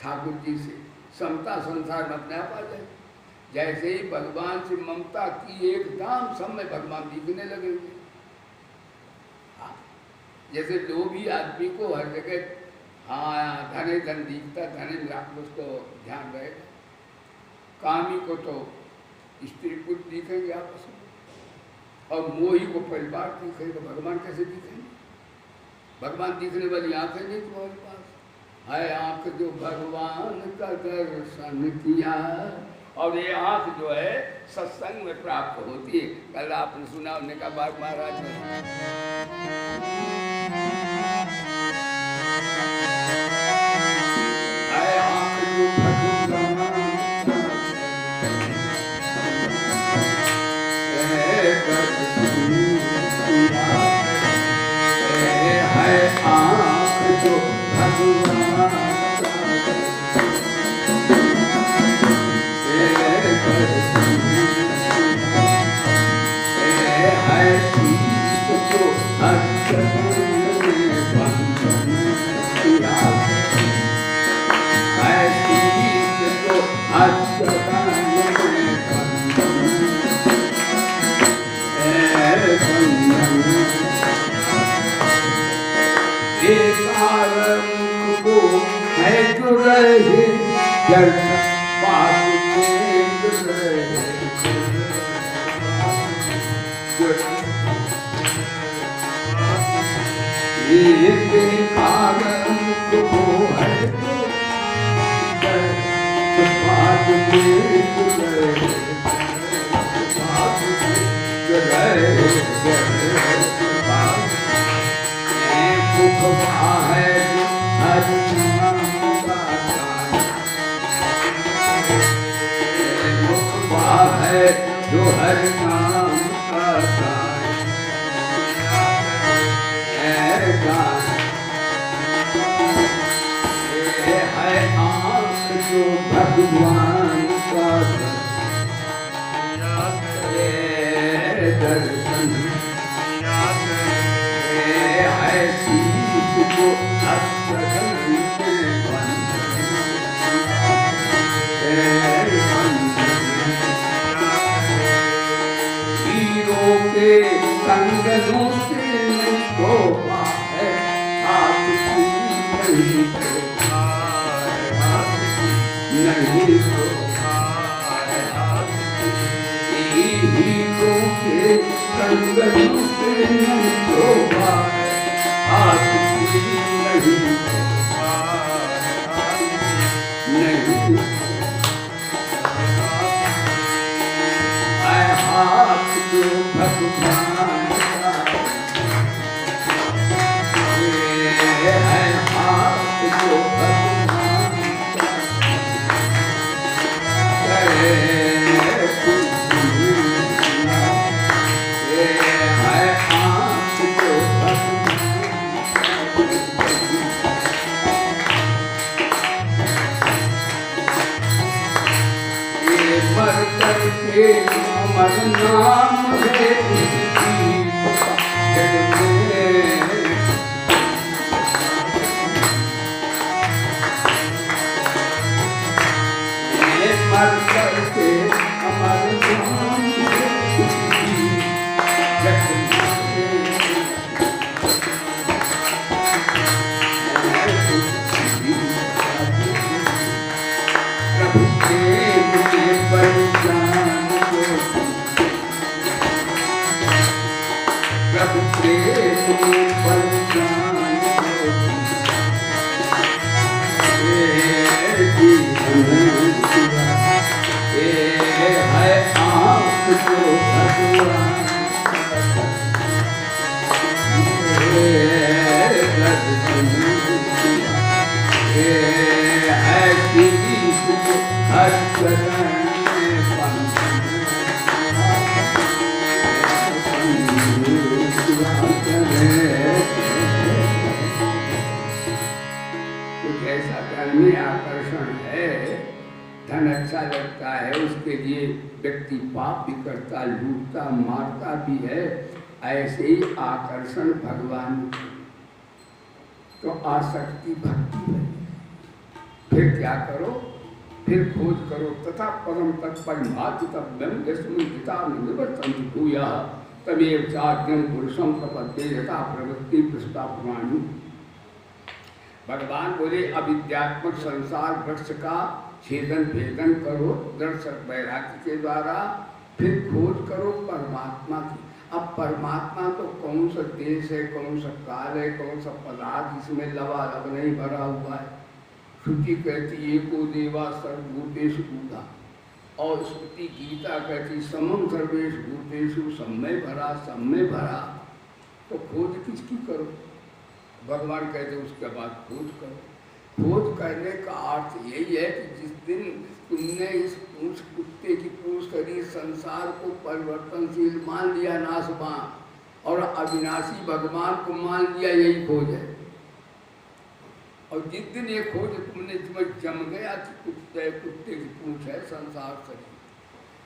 ठाकुर जी से, समता संसार में अपने आप आ जाए। जैसे ही भगवान से ममता की एकदम सब में भगवान दिखने लगेंगे। जैसे लोभी आदमी को हर जगह हाँ धने धन दिखता, धने उसको ध्यान रहेगा। कामी को तो स्त्री पुत्र दिखेंगे आपस में, और मोही को परिवार दिखेगा। भगवान कैसे दिखेंगे? भगवान दिखने वाली आंखें नहीं तुम्हारे पास है। आंख जो भगवान का दर्शन किया, और ये आंख जो है सत्संग में प्राप्त होती है। कल आपने सुना उन्होंने कहा बाग महाराज ने है आंख जो भगवान है, आंख जो भगवान है जो रहे जल पास में ये कारण को है जो पास है जो हर नाम का है आंख जो भगवान का दर्शन है शीश जो हीरो के कंगनों से शोभा है हाथ की नहीं नहीं हीरो के कंगनों से शोभा है हाथ की नहीं नहीं हाथ जो भगवान का है हाथ जो भगवान का है हाथ जो ये मर करके अमर नाम है मर करके अमर नाम प्रभु के पहचान प्रभु प्रेम पहचान है आंख जो भगवान है शीश जो हर चरण कुछ ऐसा धन में आकर्षण है, धन अच्छा लगता है, उसके लिए व्यक्ति पाप भी करता, लूटता, मारता भी है। ऐसे ही आकर्षण भगवान तो आसक्ति भक्ति है। फिर क्या करो, फिर खोज करो तथा परम तत्परिमार्जितव्यं यस्मिन् गीता निवर्तन्ति भूयः तमेव चाद्यं पुरुषं प्रपद्ये यथा प्रवृत्ति पुष्पाणि। भगवान बोले अविद्यात्मक संसार वृक्ष का छेदन भेदन करो दर्शक वैराग्य के द्वारा, फिर खोज करो परमात्मा की। अब परमात्मा तो कौन सा देश है, कौन सा काल है, कौन सा पदार्थ, इसमें लबालब नहीं भरा हुआ है। श्रुति कहती एको देवा सर्वभूतेषु बुधा, और स्मृति गीता कहती समम सर्वेषु भूतेषु, सब में भरा, सब में भरा। तो खोज किसकी करो? भगवान कहते उसके बाद खोज करो। खोज करने का अर्थ यही है कि जिस दिन तुमने इस पूछ कुत्ते की पूछ शरीर संसार को परिवर्तनशील मान लिया, नाशवान और अविनाशी भगवान को मान लिया, यही खोज है। और जिस दिन ये खोज तुमने जम गया कि कुत्ते की पूछ है संसार शरीर,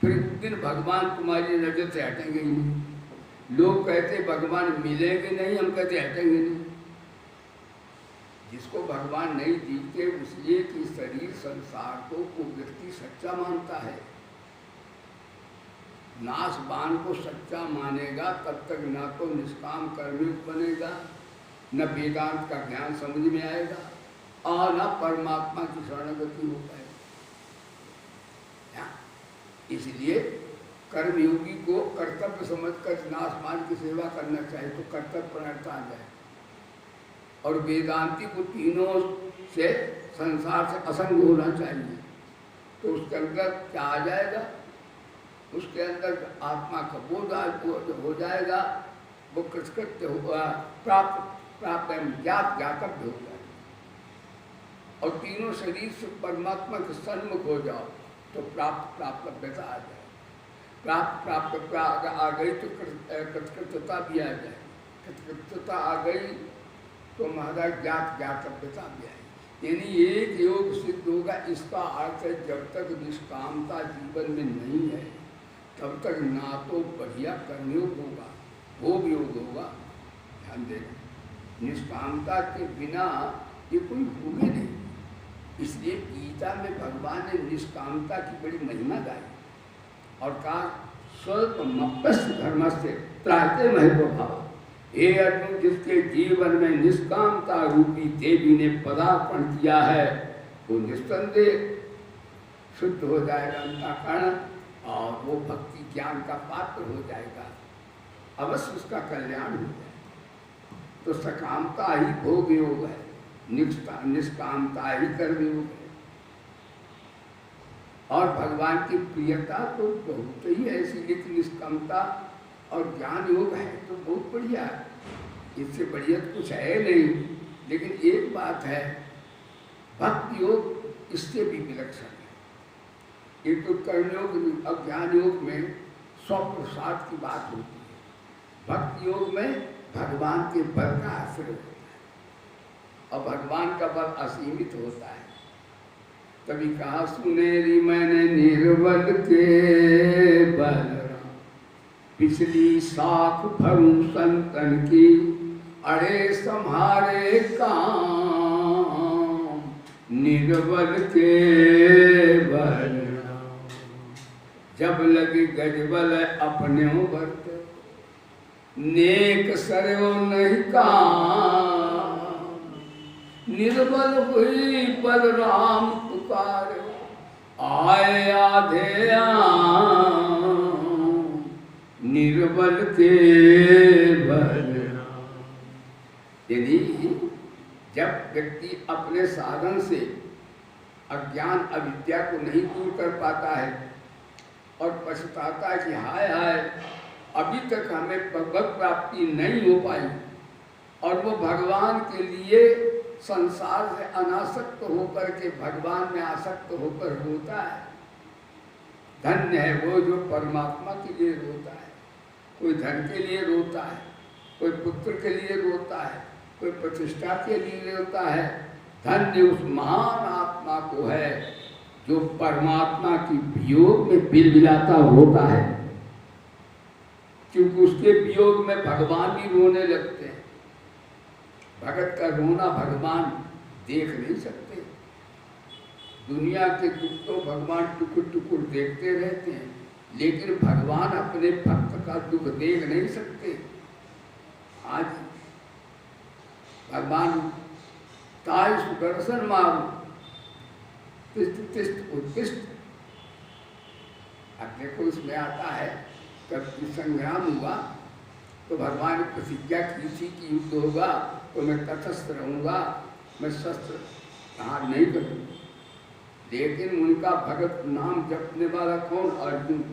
फिर उस दिन भगवान तुम्हारी नजर से हटेंगे ही नहीं। लोग कहते भगवान मिलेंगे नहीं, हम कहते हटेंगे नहीं। जिसको भगवान नहीं दिखते उसलिए कि शरीर संसार को वो व्यक्ति सच्चा मानता है। नाशवान को सच्चा मानेगा तब तक ना तो निष्काम कर्मी बनेगा, न वेदांत का ज्ञान समझ में आएगा, और न परमात्मा की शरणागति हो पाएगी। इसलिए कर्मयोगी को कर्तव्य समझकर नाशवान की सेवा करना चाहिए, तो कर्तव्य प्रणता आ जाए। और वेदांती को तीनों से संसार से असंग होना चाहिए, तो उसके अंदर क्या आ जाएगा? उसके अंदर आत्मा का बोध हो जाएगा, वो कृतकृत्य होगा, प्राप्त ज्ञात ज्ञातव्य हो जाएगा। और तीनों शरीर से परमात्मा के सन्मुख हो जाओ तो प्राप्तव्यता आ जाए। प्राप्त आ गई तो कृतकृत्यता भी आ जाए। कृतकृत्यता आ गई तो महाराज ज्ञातव्यता भी आएगी। यानी एक योग सिद्ध होगा। इसका अर्थ है जब तक निष्कामता जीवन में नहीं है तब तक ना तो बढ़िया कर्मयोग होगा, भोग योग होगा। ध्यान देना, निष्कामता के बिना ये कोई होगे नहीं। इसलिए गीता में भगवान ने निष्कामता की बड़ी महिमा गाई और कहा स्वल्पमप्यस्य धर्मस्य त्रायते महत्वभाव। हे अर्जुन, जिसके जीवन में निष्कामता रूपी देवी ने पदार्पण किया है वो निस्संदेह शुद्ध हो जाएगा अंतःकरण, और वो भक्ति ज्ञान का पात्र हो जाएगा। अवश्य उसका कल्याण हो जाएगा। तो सकामता ही भोग योग है, निष्कामता ही कर्म योग है। और भगवान की प्रियता तो बहुत ही है, इसीलिए कि निष्कामता और ज्ञान योग है तो बहुत बढ़िया है। इससे बढ़िया कुछ है नहीं। लेकिन एक बात है, भक्ति योग इससे भी विलक्षण है। एक तो कर्मयोग और ज्ञान योग में स्वप्रसाद की बात होती है। भक्ति योग में भगवान के बल का आश्रय होता है और भगवान का बल असीमित होता है। तभी कहा सुनेरी मैंने निर्बल के बल, पिछली साख भरूं संतन की, अड़े सम्हारे काम निर्बल के बल। जब लगी गजबल अपने बरत, नेक सरयो नहीं काम। निर्बल हुई बलराम पुकार, आए आधे निर्बल के बल। यदि जब व्यक्ति अपने साधन से अज्ञान अविद्या को नहीं दूर कर पाता है और पछताता है कि हाय हाय अभी तक हमें भगवत प्राप्ति नहीं हो पाई, और वो भगवान के लिए संसार से अनासक्त होकर के भगवान में आसक्त होकर रोता है। धन्य है वो जो परमात्मा के लिए रोता है। कोई धन के लिए रोता है, कोई पुत्र के लिए रोता है, कोई प्रतिष्ठा के लिए रोता है। धन्य उस महान आत्मा को है जो परमात्मा की वियोग में बिलबिलाता रोता है, क्योंकि उसके वियोग में भगवान भी रोने लगते हैं। भगत का रोना भगवान देख नहीं सकते। दुनिया के दुख तो भगवान टुकुर टुकुर देखते रहते हैं, लेकिन भगवान अपने भक्त का दुख देख नहीं सकते। आज भगवान ताई सुदर्शन मारू तिष्ठ तिष्ठ उत्तिष्ठ। अब देखो इसमें आता है कब संग्राम हुआ तो भगवान ने प्रतिज्ञा की थी कि युद्ध होगा तो मैं तटस्थ रहूँगा, मैं शस्त्र धार नहीं करूँगा। लेकिन उनका भगत नाम जपने वाला कौन? अर्जुन।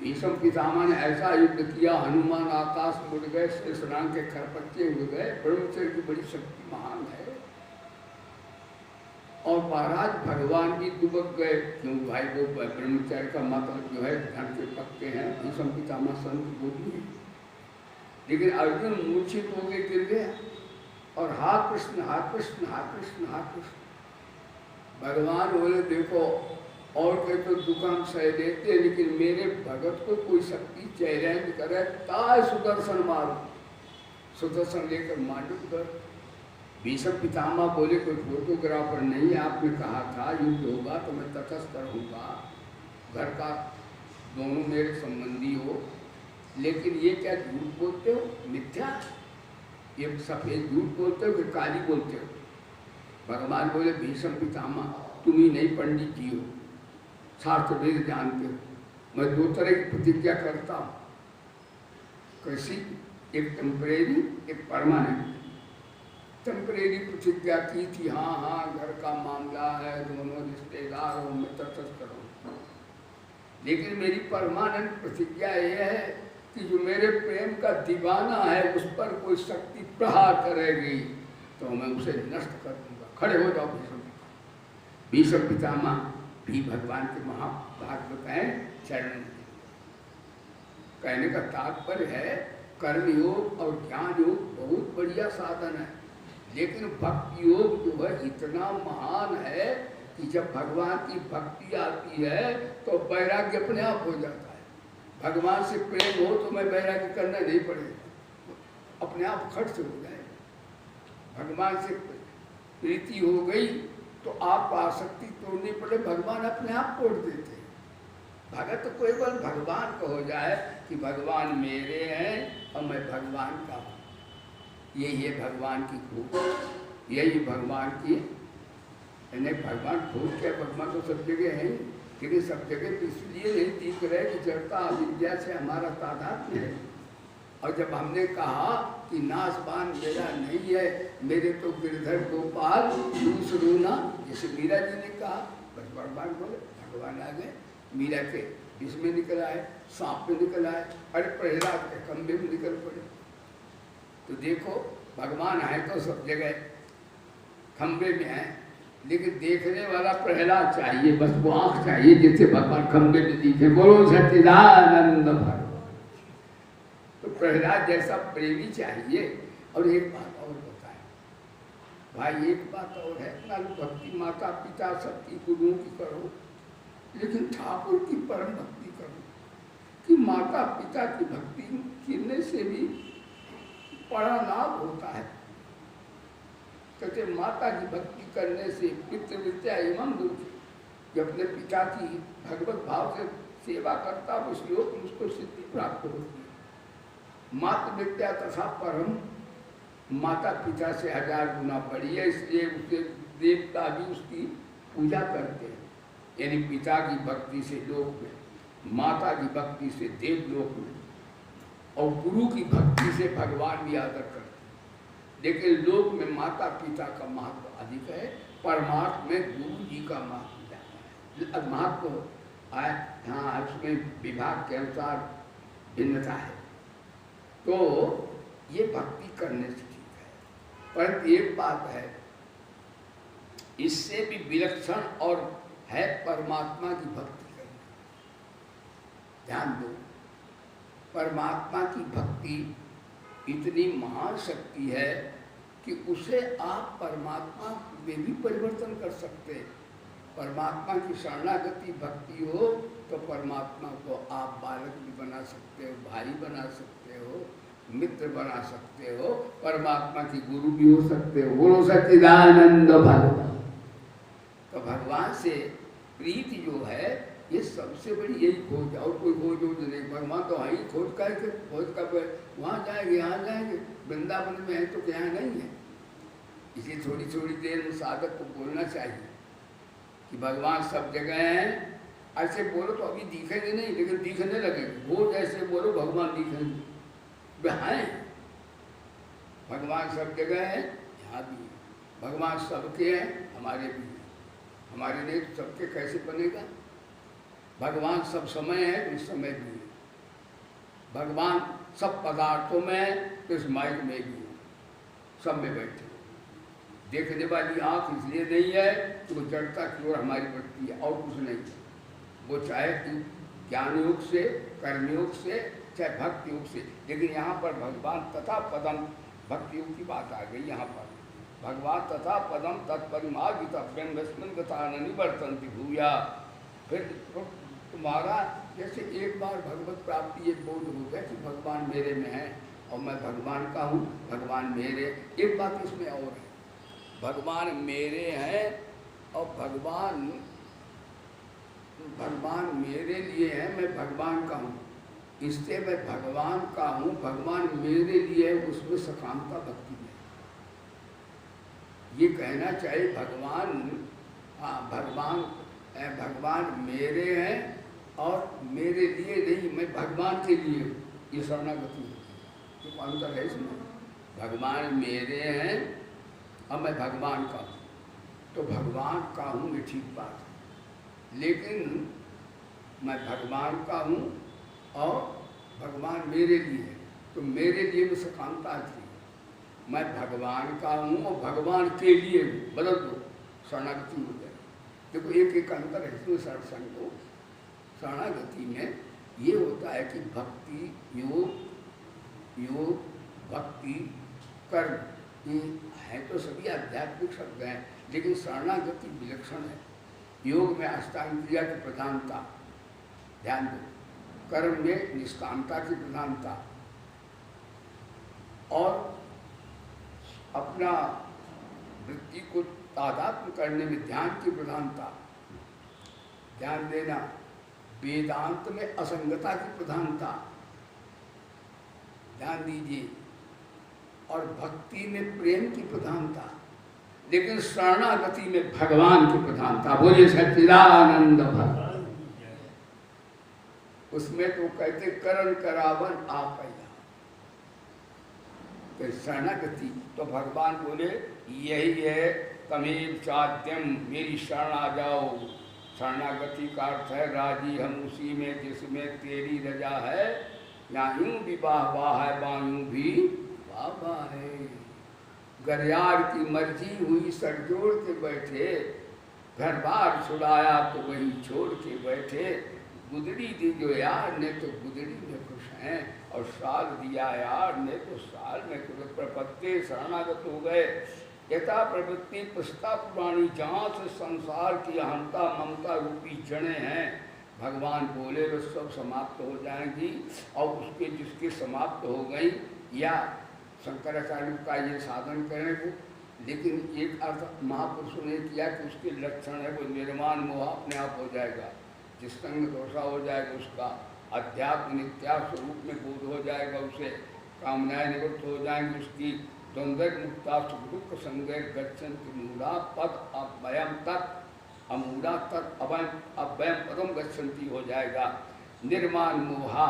भीष्म पितामह ने ऐसा युद्ध किया, हनुमान आकाश में उड़ गए, शेषनाग के खरपट्टे उड़ गए। ब्रह्मचर्य की बड़ी शक्ति महान है। और महाराज भगवान भी दुबक गए, क्यों भाई वो ब्रह्मचर्य का मतलब जो है धन के पक्के हैं, भीष्म पितामह संत बोली है। लेकिन अर्जुन मूर्छित हो गए, गिर गया और हा कृष्ण हा कृष्ण हा कृष्ण हा कृष्ण। भगवान बोले देखो और कहीं तो दुकान सह देते, लेकिन मेरे भगत को कोई शक्ति चैलेंज करे ताय सुदर्शन मारो। सुदर्शन लेकर मांडू कर। भीष्म पितामह बोले कोई फोटोग्राफर नहीं, आपने कहा था युद्ध होगा तो मैं तटस्थ रहूँगा, घर का दोनों मेरे संबंधी हो, लेकिन ये क्या झूठ बोलते हो? मिथ्या, ये सफेद झूठ बोलते हो कि काली बोलते हो? भगवान बोले भीष्म पितामह तुम ही नहीं पंडित जी हो, शास्त्र वेद जानते हो। मैं दो तरह की प्रतिज्ञा करता हूँ, कैसी? एक टेम्परेरी, एक परमानेंट। टेम्परेरी प्रतिज्ञा की थी, हाँ हाँ घर का मामला है, दोनों रिश्तेदार हो, मैं तटस्थ रहूँ। लेकिन मेरी परमानेंट प्रतिज्ञा यह है कि जो मेरे प्रेम का दीवाना है उस पर कोई शक्ति प्रहार करेगी तो मैं उसे नष्ट कर दूंगा। खड़े हो जाओ भीष्म। भीष्म पितामह भी भगवान के महाभागवत हैं, चरण। कहने का तात्पर्य है कर्म योग और ज्ञान योग बहुत बढ़िया साधन है, लेकिन भक्ति योग जो है इतना महान है कि जब भगवान की भक्ति आती है तो वैराग्य अपने आप हो जाता है। भगवान से प्रेम हो तो मैं वैराग्य करना नहीं पड़ेगा, अपने आप खर्च हो जाएगा। भगवान से प्रीति हो गई तो आपको आसक्ति तोड़नी पड़े, भगवान अपने आप तोड़ देते हैं। भगत तो केवल भगवान को हो जाए कि भगवान मेरे हैं और मैं भगवान का हूँ, यही है भगवान की खूब, यही भगवान की। नहीं भगवान खूब क्या, भगवान तो सब जगह है, लेकिन सब जगह इसलिए नहीं दिख रहे कि जड़ता अविद्या से हमारा तादात्म्य है। और जब हमने कहा कि नाशवान मेरा नहीं है, मेरे तो गिरधर गोपाल दूसरो ना, जैसे मीरा जी ने कहा, बस भगवान बोले, भगवान आ गए। मीरा के विष में निकल आए, सांप में निकल आए, अरे प्रहलाद के खंभे में निकल पड़े। तो देखो भगवान है तो सब जगह, खंभे में है, लेकिन देखने वाला प्रहलाद चाहिए, बस वो आँख चाहिए जिससे भगवान खंभे में दिखे। बोलो सच्चिदानंद भगवान। तो प्रहलाद जैसा प्रेमी चाहिए। और एक बात और बताए भाई, एक बात और है, ना भक्ति माता पिता सबकी गुरुओं की करो, लेकिन ठाकुर की परम भक्ति करो। कि माता पिता की भक्ति करने से भी बड़ा लाभ होता है। कहते माता की भक्ति करने से पितृविद्या एवं दुर्ग, जब अपने पिता की भगवत भाव से सेवा करता है उस योग में उसको सिद्धि प्राप्त होती है। मातृ विद्या तथा परम, माता पिता से 1000 गुना बड़ी है, इसलिए उसके देवता भी उसकी पूजा करते हैं। यानी पिता की भक्ति से लोक में, माता की भक्ति से देवलोक में, और गुरु की भक्ति से भगवान भी आदर करते हैं। लेकिन लोक में माता पिता का महत्व अधिक है, परमार्थ में गुरु जी का महत्व ज़्यादा है। महत्व आए हाँ, उसमें विभाग के अनुसार भिन्नता है। तो ये भक्ति करने से ठीक है, परंतु एक बात है, इससे भी विलक्षण और है परमात्मा की भक्ति करना। ध्यान दो, परमात्मा की भक्ति इतनी महान शक्ति है कि उसे आप परमात्मा में भी परिवर्तन कर सकते हैं। परमात्मा की शरणागति भक्ति हो तो परमात्मा को आप बालक भी बना सकते हो, भाई बना सकते हो, मित्र बना सकते हो, परमात्मा की गुरु भी हो सकते हो। बोलो सच्चिदानंद भगवान। तो भगवान से प्रीति जो है ये सबसे बड़ी यही खोज, और कोई खोज हो नहीं। भगवान तो ही खोज का, खोज का वहाँ जाएंगे यहाँ जाएंगे, वृंदावन में है तो क्या नहीं है। इसी थोड़ी थोड़ी देर में साधक को बोलना चाहिए कि भगवान सब जगह हैं। ऐसे बोलो तो अभी दिखेंगे नहीं, लेकिन दिखने लगेंगे। वो जैसे बोलो भगवान दिखेंगे, हैं, भगवान सब जगह है, यहाँ भी है। भगवान सबके हैं, हमारे भी हैं। हमारे लिए सबके कैसे बनेगा? भगवान सब समय है, इस समय भी है। भगवान सब पदार्थों में है, तो इस माइक में भी है, सब में बैठे। देखने वाली आँख इसलिए नहीं है कि वो जड़ता की ओर हमारी बढ़ती है, और कुछ नहीं है। वो चाहे ज्ञान योग से, कर्म योग से, चाहे भक्ति योग से। लेकिन यहाँ पर भगवान तथा पदम, भक्ति योग की बात आ गई। यहाँ पर भगवान तथा पदम तत्परिमार्गितव्यं यस्मिन् गता न निवर्तन्ति भूया। फिर तुम्हारा जैसे एक बार भगवत प्राप्ति एक बोध हो गया कि भगवान मेरे में है और मैं भगवान का हूँ, भगवान मेरे। एक बात इसमें और है, भगवान मेरे हैं और भगवान मेरे लिए है, मैं भगवान का हूँ, इससे मैं भगवान का हूँ, भगवान मेरे लिए है, उसमें सकामता भक्ति में। ये कहना चाहिए भगवान मेरे हैं और मेरे लिए नहीं, मैं भगवान के लिए हूँ। ये शरणागति है, तो अंतर है इसमें। भगवान मेरे हैं और मैं भगवान का हूँ, तो भगवान का हूँ, ये ठीक बात है। लेकिन मैं भगवान का हूँ और भगवान मेरे लिए है, तो मेरे लिए भी सकामता आती है। मैं भगवान का हूँ और भगवान के लिए बदल दो, शरणागति हो जाए। देखो एक एक अंतर है इसमें। सत्संग शरणागति में ये होता है कि भक्ति योग भक्ति कर्म ये है, तो सभी आध्यात्मिक शब्द हैं, लेकिन शरणागति विलक्षण है। योग में अष्टांग क्रिया की प्रधानता, ध्यान दो। कर्म में निष्कामता की प्रधानता और अपना वृत्ति को तादात्म्य करने में ध्यान की प्रधानता। ध्यान देना। वेदांत में असंगता की प्रधानता, ध्यान दीजिए। और भक्ति में प्रेम की प्रधानता, लेकिन शरणागति में भगवान की प्रधानता। बोलिए सच्चिदानंद भगवान। उसमें तो कहते करण करावन आपैया, तो शरणागति तो भगवान बोले यही है, तमेव चाद्यम, मेरी शरण आ जाओ। शरणागति का अर्थ है राजी हम उसी में जिसमें तेरी रजा है। या यूं भी वाह है, बायूं भी वाह है। गरियार की मर्जी हुई, सर जोड़ के बैठे, घर बार छुड़ाया तो वही छोड़ के बैठे। गुदड़ी दी जो यार ने तो गुदड़ी में खुश हैं, और साल दिया यार ने तो साल में खुश। प्रपत्ति शरणागत हो गए। यथा प्रवृत्ति पुस्ता पुराणी, जहाँ से संसार की अहंता ममता रूपी जड़ें हैं, भगवान बोले वो सब समाप्त हो जाएंगी। और उसके जिसके समाप्त हो गई, या शंकराचार्य का ये साधन करें वो। लेकिन एक अर्थ महापुरुषों ने किया कि उसके लक्षण है वो निर्माण मोह अपने आप हो जाएगा। जिस संग दोषा हो जाएगा, उसका अध्यात्म नित्या स्वरूप में बोध हो जाएगा, उसे कामनाएं निवृत्त हो जाएंगी, उसकी द्वंद्व मुक्ता सुख दुख संगैर गच्छन्ति मूढ़ा पद अभयम तत् अमूढ़ा तत् अभयम पदम गच्छन्ति हो जाएगा। निर्माण मोहा,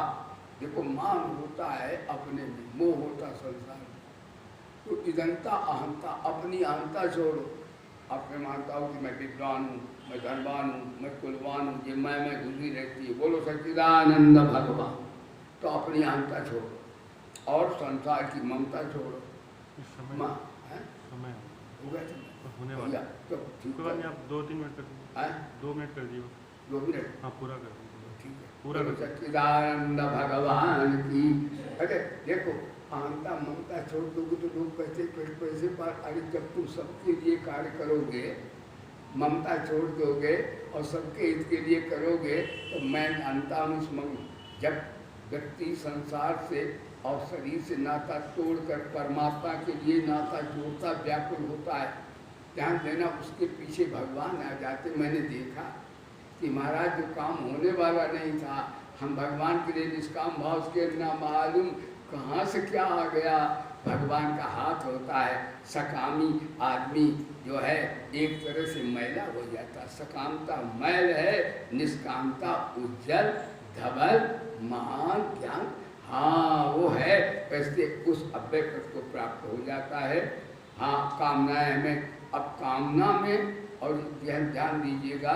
देखो मान होता है अपने में, मोह होता संसार में। तो इदंता अहंता, अपनी अहंता छोड़ो। अपने मानता हूँ कि मैं विद्वान हूँ, मैं धनवान हूँ, मैं कुलवान हूँ, ये मैं घुसी रहती है। बोलो सच्चिदानंद भगवान। तो अपनी अहंता छोड़ो और संसार की ममता छोड़ो। माँ समय हो गया होने वाला, तो ठीक है। आप 2-3 मिनट कर दीजिए। 2 मिनट कर दीजिए। 2 मिनट? हाँ पूरा कर दीजिए। ठीक है, पूरा कर। सच्चिदानंद भगवान की। अरे देखो, अहंता ममता छोड़ दोगे तो लोग कहते पैसे पर। अरे जब तुम सबके लिए कार्य करोगे, ममता छोड़ दोगे और सबके हित के लिए करोगे, तो मैं मानता हूँ जब व्यक्ति संसार से और शरीर से नाता तोड़कर परमात्मा के लिए नाता जोड़ता व्याकुल होता है, ध्यान देना, उसके पीछे भगवान आ जाते। मैंने देखा कि महाराज जो काम होने वाला नहीं था, हम भगवान के लिए निष्काम भाव के ना मालूम कहाँ से क्या आ गया। भगवान का हाथ होता है। सकामी आदमी जो है एक तरह से मैला हो जाता। सकामता मैल है, निष्कामता उज्जवल धवल महान ज्ञान। हाँ वो है, ऐसे उस अव्यय पद को प्राप्त हो जाता है। हाँ कामनाएं हमें, अब कामना में, और यह ध्यान दीजिएगा,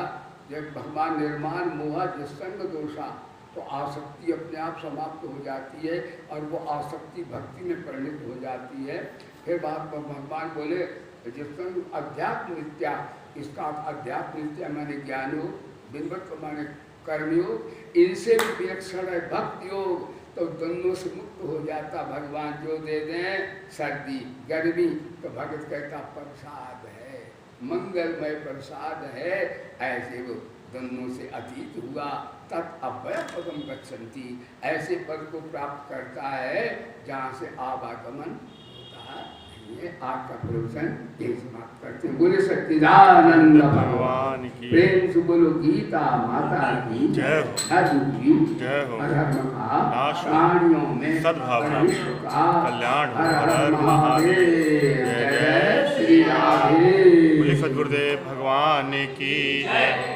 जब भगवान निर्माण मोहा दुष्संग दोषा, तो आसक्ति अपने आप समाप्त हो जाती है और वो आसक्ति भक्ति में परिणित हो जाती है। फिर भगवान बोले दुष्संग अध्यात्म नित्या, इसका अध्यात्म नित्या माने ज्ञान योग, बिंबत्व माने कर्मयोग, इनसे भी विलक्षण है भक्ति योग। तो दोनों से मुक्त हो जाता भगवान, जो दे दें सर्दी गर्मी, तो भगत कहता प्रसाद है, मंगलमय प्रसाद है। ऐसे वो दोनों से अतीत हुआ, तत् अव्यय पदम गच्छन्ति, ऐसे पद को प्राप्त करता है जहाँ से आवागमन होता है। ये आपका प्रवचन यही समाप्त करते हैं। बोले सच्चिदानंद भगवान की, प्रेम से बोलो गीता माता की जय हो, साधु की जय हो, अधर्म का प्राणियों में सद्भावना, विश्व का कल्याण, हर हर महादेव, जय जय श्री राधे। बोले सद्गुरुदेव भगवान की जय।